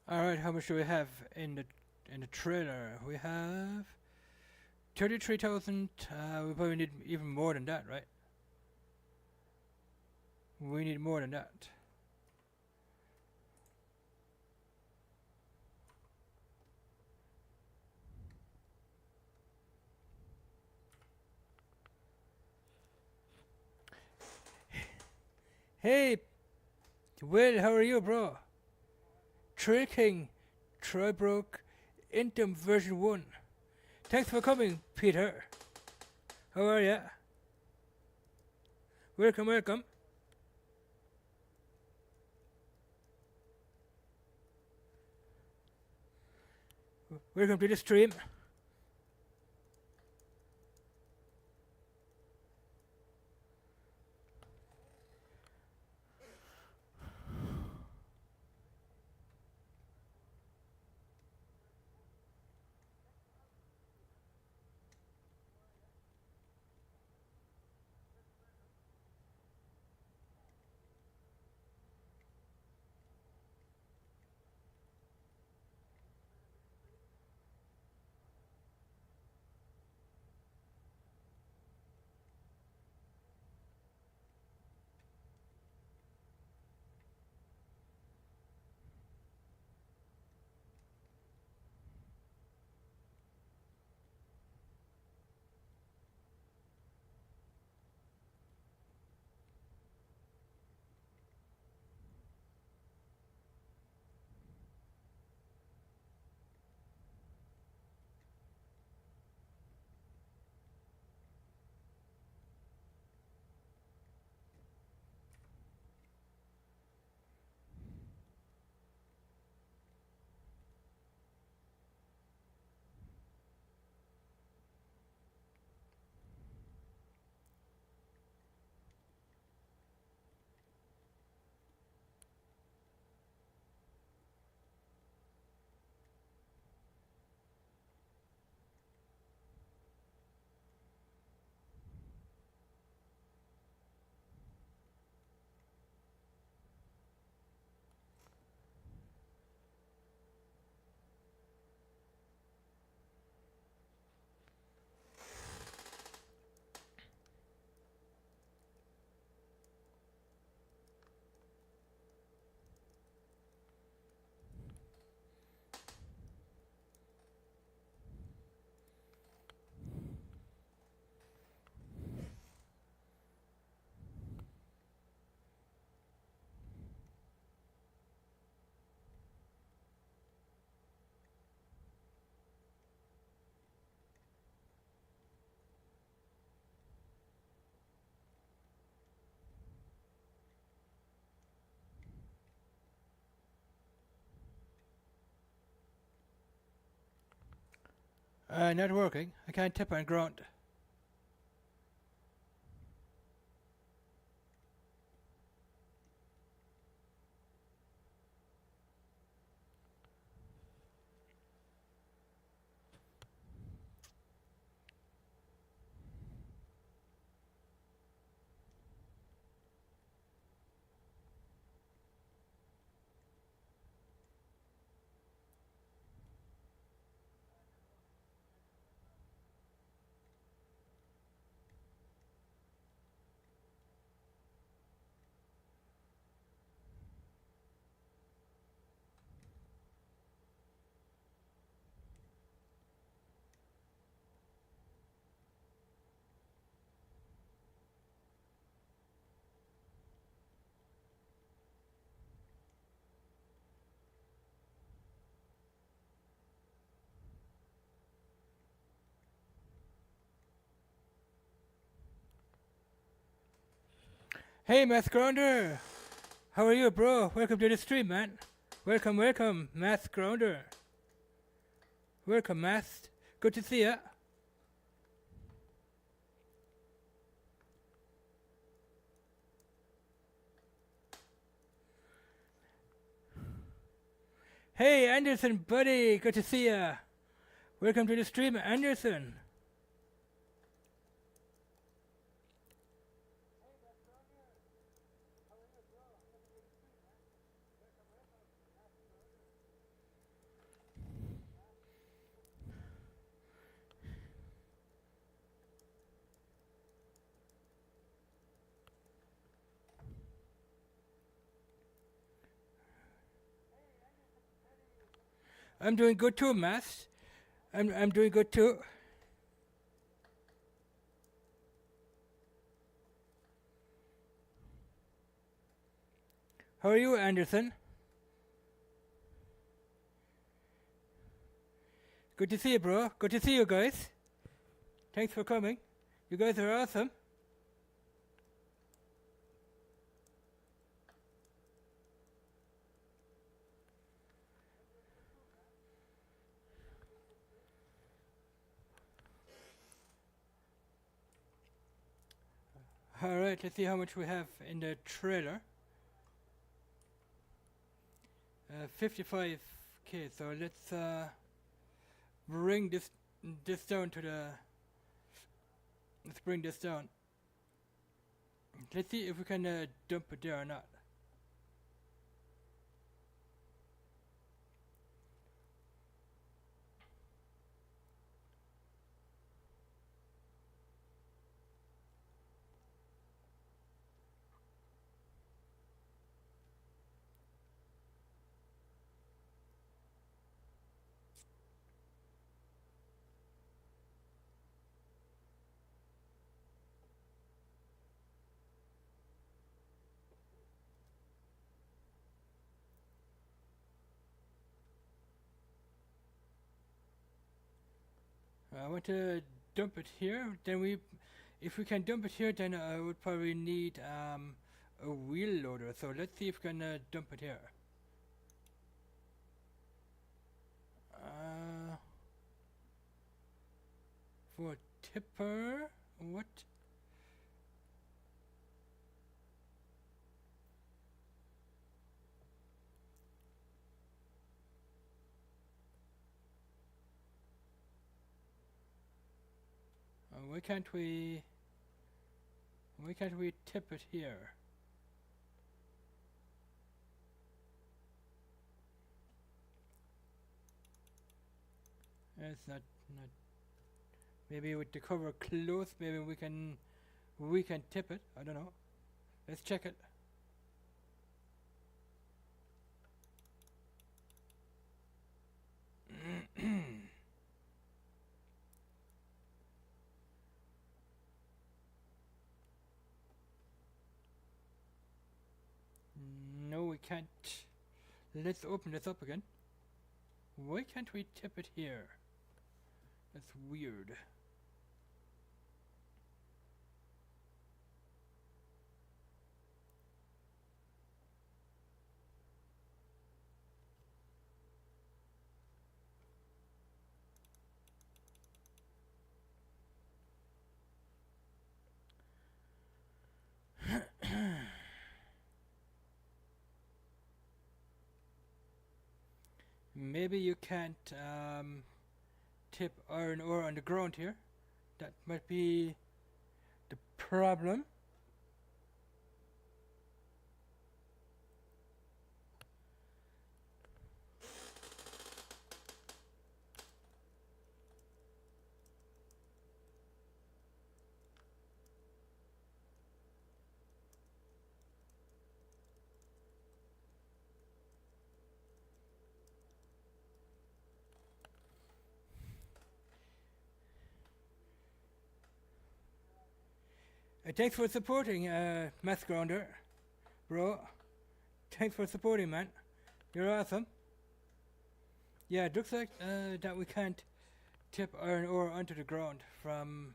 All right. How much do we have in the trailer? We have 33,000. We probably need even more than that, right? We need more than that. Hey, Will, how are you, bro? Tricking, Tribroke, Intim version 1. Thanks for coming, Peter. How are ya? Welcome, welcome. Welcome to the stream. Not working. I can't tap on ground. Hey, Math Grounder. How are you, bro? Welcome to the stream, man. Welcome, welcome, Math Grounder. Welcome, Math. Good to see ya. Hey, Anderson, buddy, good to see ya. Welcome to the stream, Anderson. I'm doing good too, Mass. I'm doing good too. How are you, Anderson? Good to see you, bro. Good to see you guys. Thanks for coming. You guys are awesome. Alright, let's see how much we have in the trailer. 55k, so let's bring this down to the... Let's bring this down. Let's see if we can dump it there or not. I want to dump it here. Then if we can dump it here, then I would probably need a wheel loader. So let's see if we can dump it here. For tipper, what? Why can't we? Why can't we tip it here? It's not. Maybe with the cover closed, maybe we can tip it. I don't know. Let's check it. No, we can't. Let's open this up again. Why can't we tip it here? That's weird. Maybe you can't tip iron ore on the ground here. That might be the problem. Thanks for supporting, Mass Grounder, bro. Thanks for supporting, man. You're awesome. Yeah, it looks like that we can't tip iron ore onto the ground from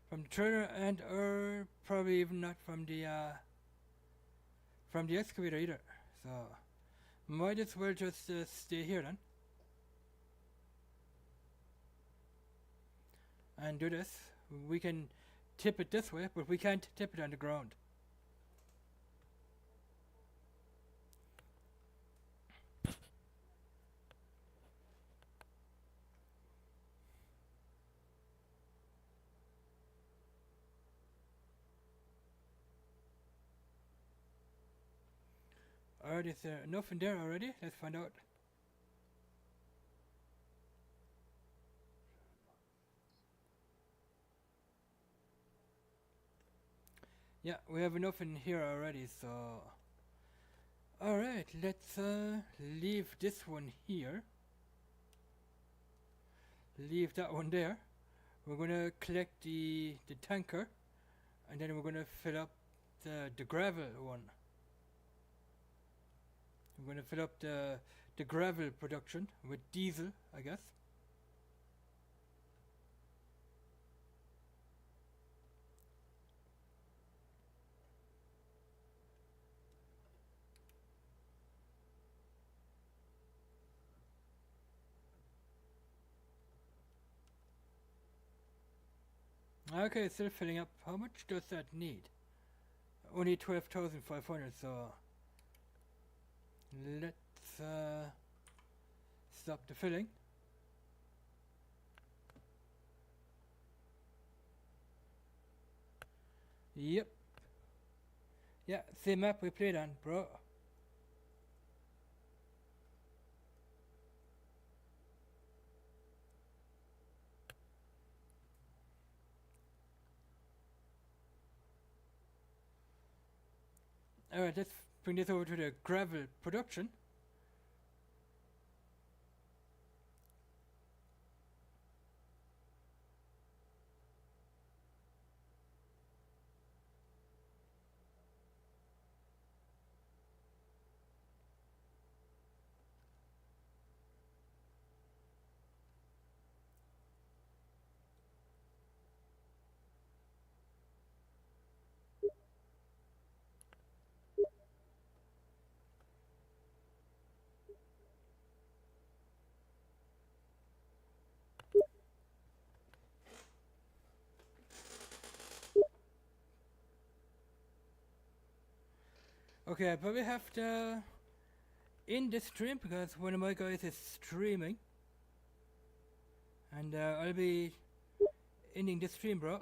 the trailer, and or probably even not from the excavator either. So might as well just stay here then and do this. We can tip it this way, but we can't tip it on the ground. Alright, is there enough in there already? Let's find out. Yeah, we have enough in here already, so... Alright, let's leave this one here. Leave that one there. We're gonna collect the tanker, and then we're gonna fill up the gravel one. We're gonna fill up the gravel production with diesel, I guess. Okay, still filling up. How much does that need? Only 12,500, so let's stop the filling. Yep. Yeah, same map we played on, bro. Alright, let's bring this over to the gravel production. Okay, I probably have to end the stream because one of my guys is streaming. And I'll be ending the stream, bro.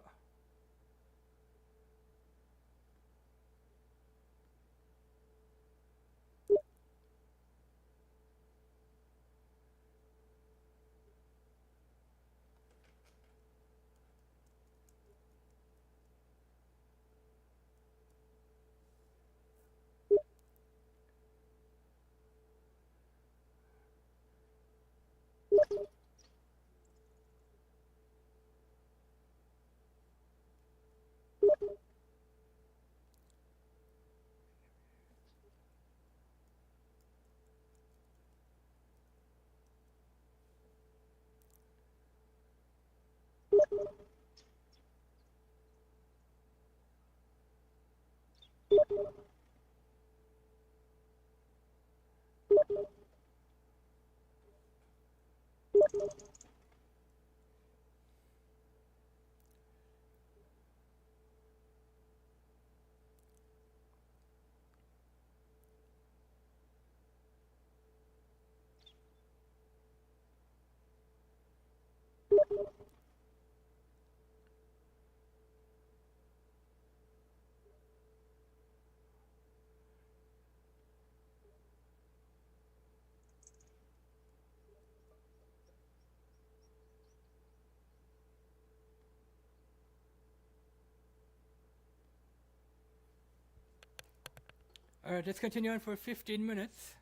Alright, let's continue on for 15 minutes.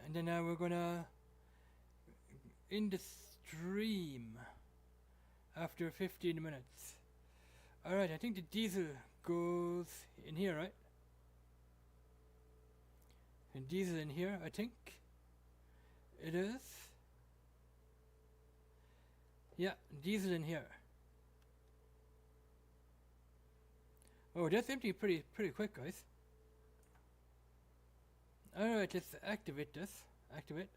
And then we're gonna end the stream after 15 minutes. Alright, I think the diesel goes in here, right? And diesel in here, I think. It is. Yeah, diesel in here. Oh, that's empty pretty quick, guys. Alright, let's activate this. Activate.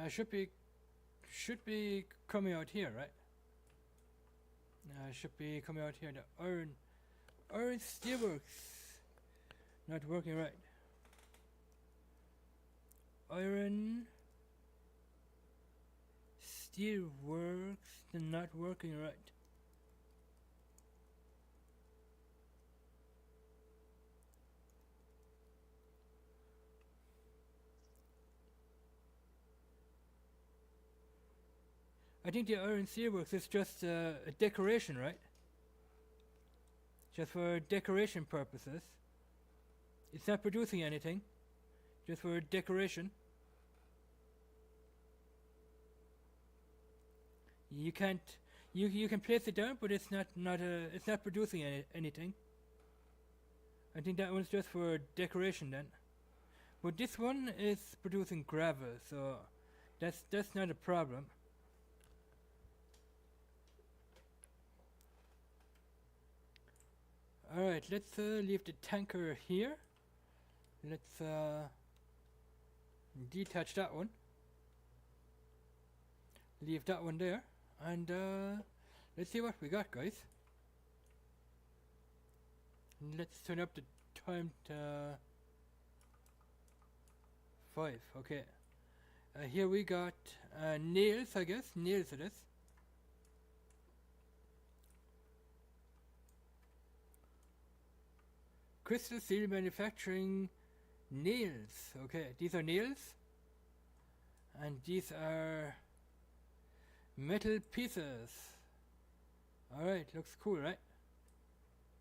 Should be coming out here, right? Should be coming out here. The iron steelworks not working right. Iron steel works and not working right. I think the iron steelworks is just a decoration, right? Just for decoration purposes. It's not producing anything. Just for decoration. You can't. You can place it down, but it's not producing anything. I think that one's just for decoration then. But this one is producing gravel, so that's not a problem. Alright, let's leave the tanker here. Let's detach that one. Leave that one there. And let's see what we got, guys. Let's turn up the time to 5. Okay. Here we got nails, I guess. Nails it is. Crystal steel manufacturing nails. Okay, these are nails. And these are metal pieces. Alright, looks cool, right?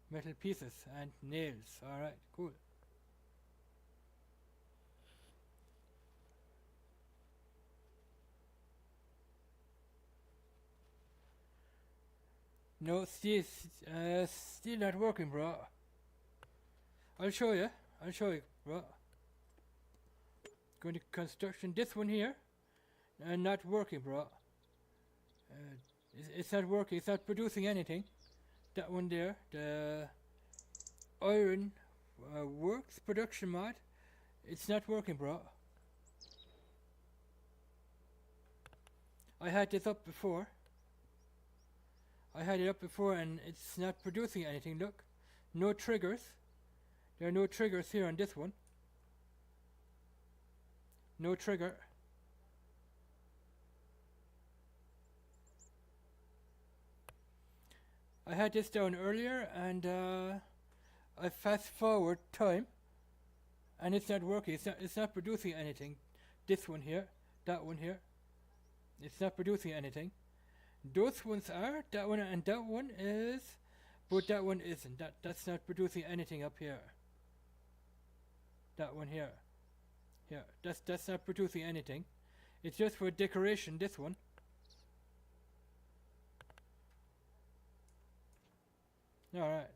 Metal pieces and nails. Alright, cool. No, still not working, bro. I'll show you, bro. Going to construction. This one here, not working, bro. It's not working. It's not producing anything. That one there, the iron works production mod. It's not working, bro. I had this up before. And it's not producing anything. Look, no triggers. There are no triggers here on this one. No trigger. I had this down earlier and I fast forward time and it's not working. It's not producing anything. This one here, that one here. It's not producing anything. Those ones are, that one and that one is, but that one isn't. That's not producing anything up here. That one here. Here. That's not producing anything. It's just for decoration, this one. Alright.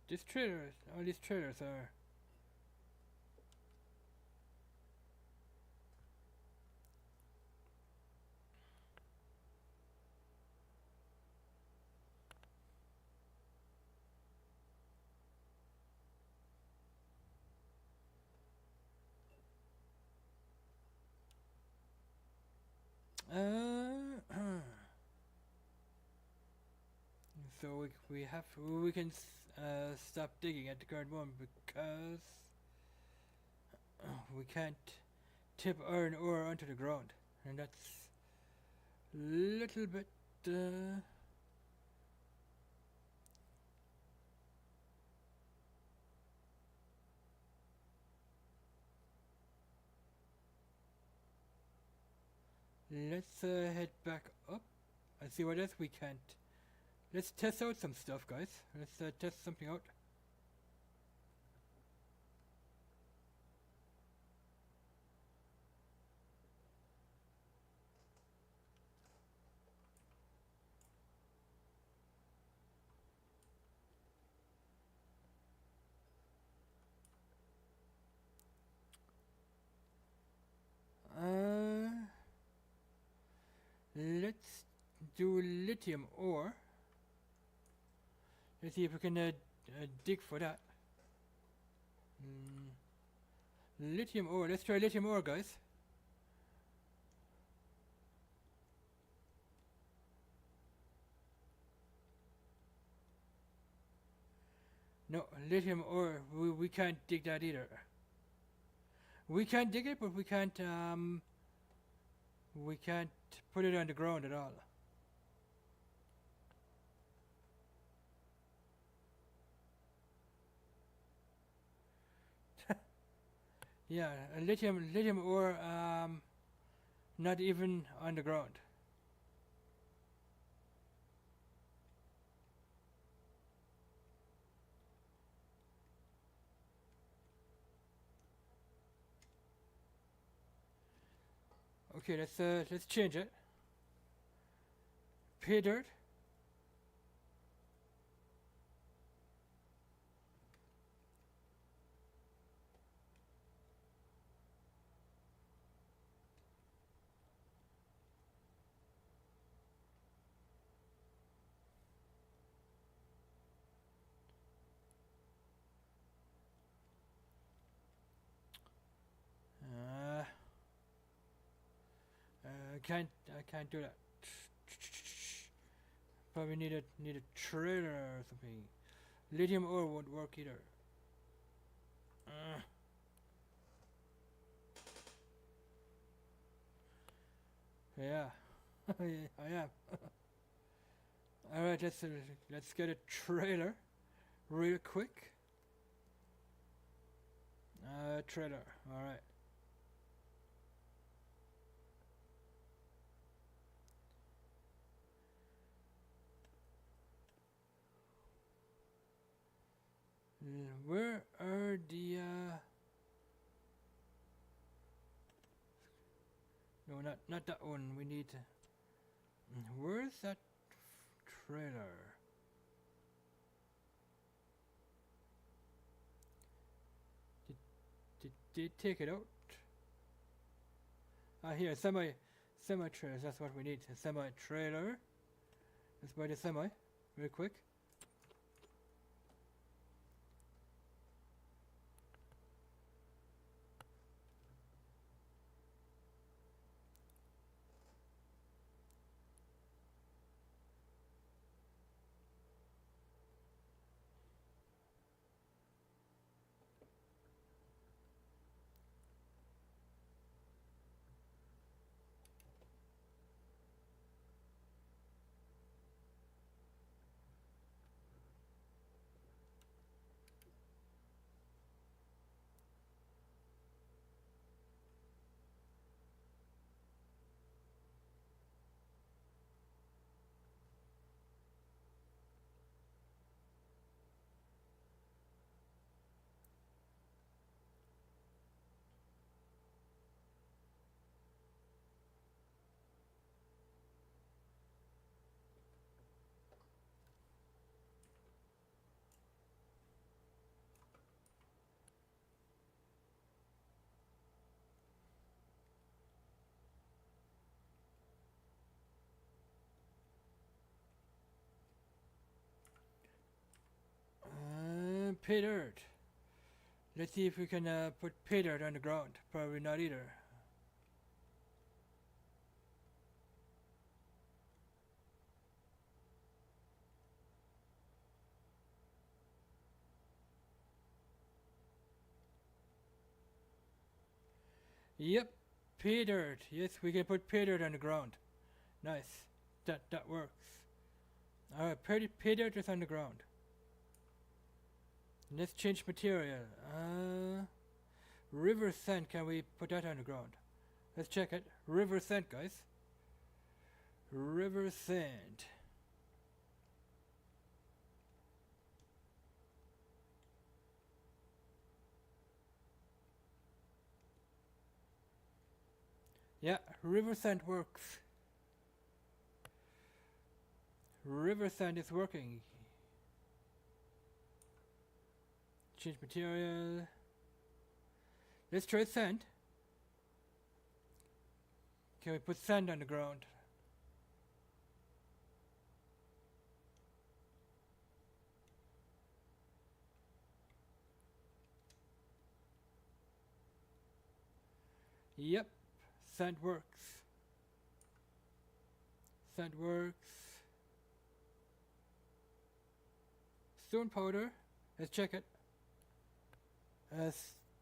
These trailers, all these trailers are... so we can stop digging at the current moment because we can't tip iron ore onto the ground, and that's a little bit let's head back up and see what else we can't. Let's test out some stuff, guys. Let's test something out. Let's do lithium ore. Let's see if we can dig for that. Lithium ore. Let's try lithium ore, guys. No, lithium ore. We can't dig that either. We can't dig it, but we can't put it on the ground at all. Yeah, lithium ore, not even on the ground. Okay, let's change it. Pay dirt. I can't do that. Probably need a trailer or something. Lithium ore won't work either. Yeah, I am. All right, let's get a trailer real quick. Trailer. All right. Where are the no, not that one. We need to. Where's that trailer? Did they take it out? Ah, here, semi trailers. That's what we need. A semi trailer. Let's buy the semi real quick. Pay dirt. Let's see if we can put pay dirt on the ground. Probably not either. Yep, pay dirt. Yes, we can put pay dirt on the ground. Nice. That works. Alright, pay dirt is on the ground. Let's change material. River sand, can we put that on the ground? Let's check it. River sand, guys. River sand. Yeah, river sand works. River sand is working. Change material. Let's try sand. Can we put sand on the ground? Yep, sand works. Sand works. Stone powder. Let's check it.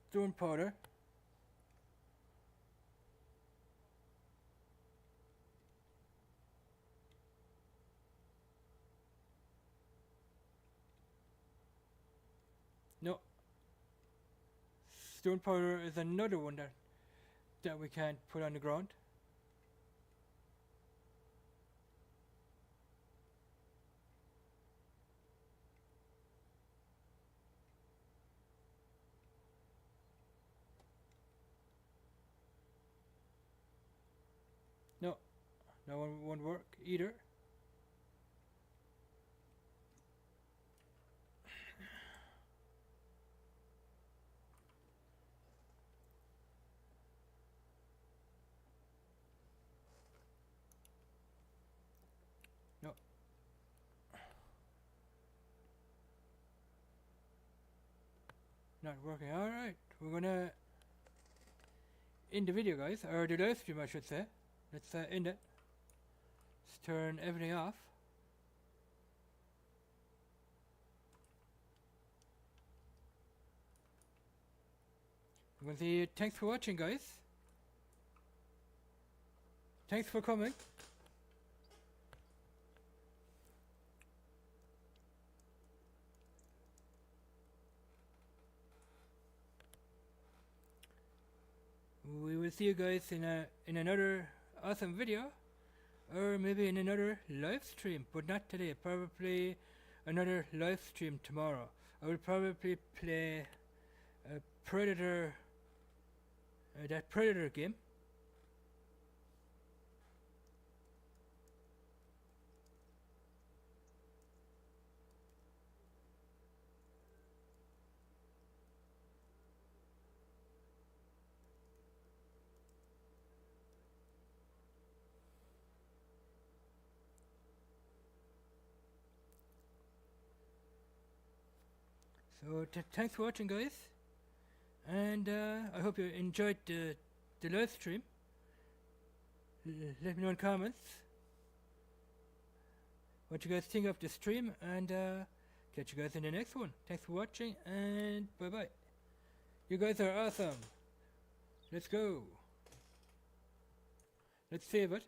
Stone powder. No. Stone powder is another one that we can't put on the ground. No, that one won't work either. No. Not working. Alright, we're gonna end the video, guys, or the live stream I should say. Let's end it. Let's turn everything off. I'm gonna say thanks for watching, guys. Thanks for coming. We will see you guys in another awesome video, or maybe in another live stream, but not today. Probably another live stream tomorrow. I will probably play a Predator, that Predator game. So thanks for watching, guys, and I hope you enjoyed the live stream. Let me know in comments what you guys think of the stream, and catch you guys in the next one. Thanks for watching, and bye bye. You guys are awesome. Let's go. Let's save it.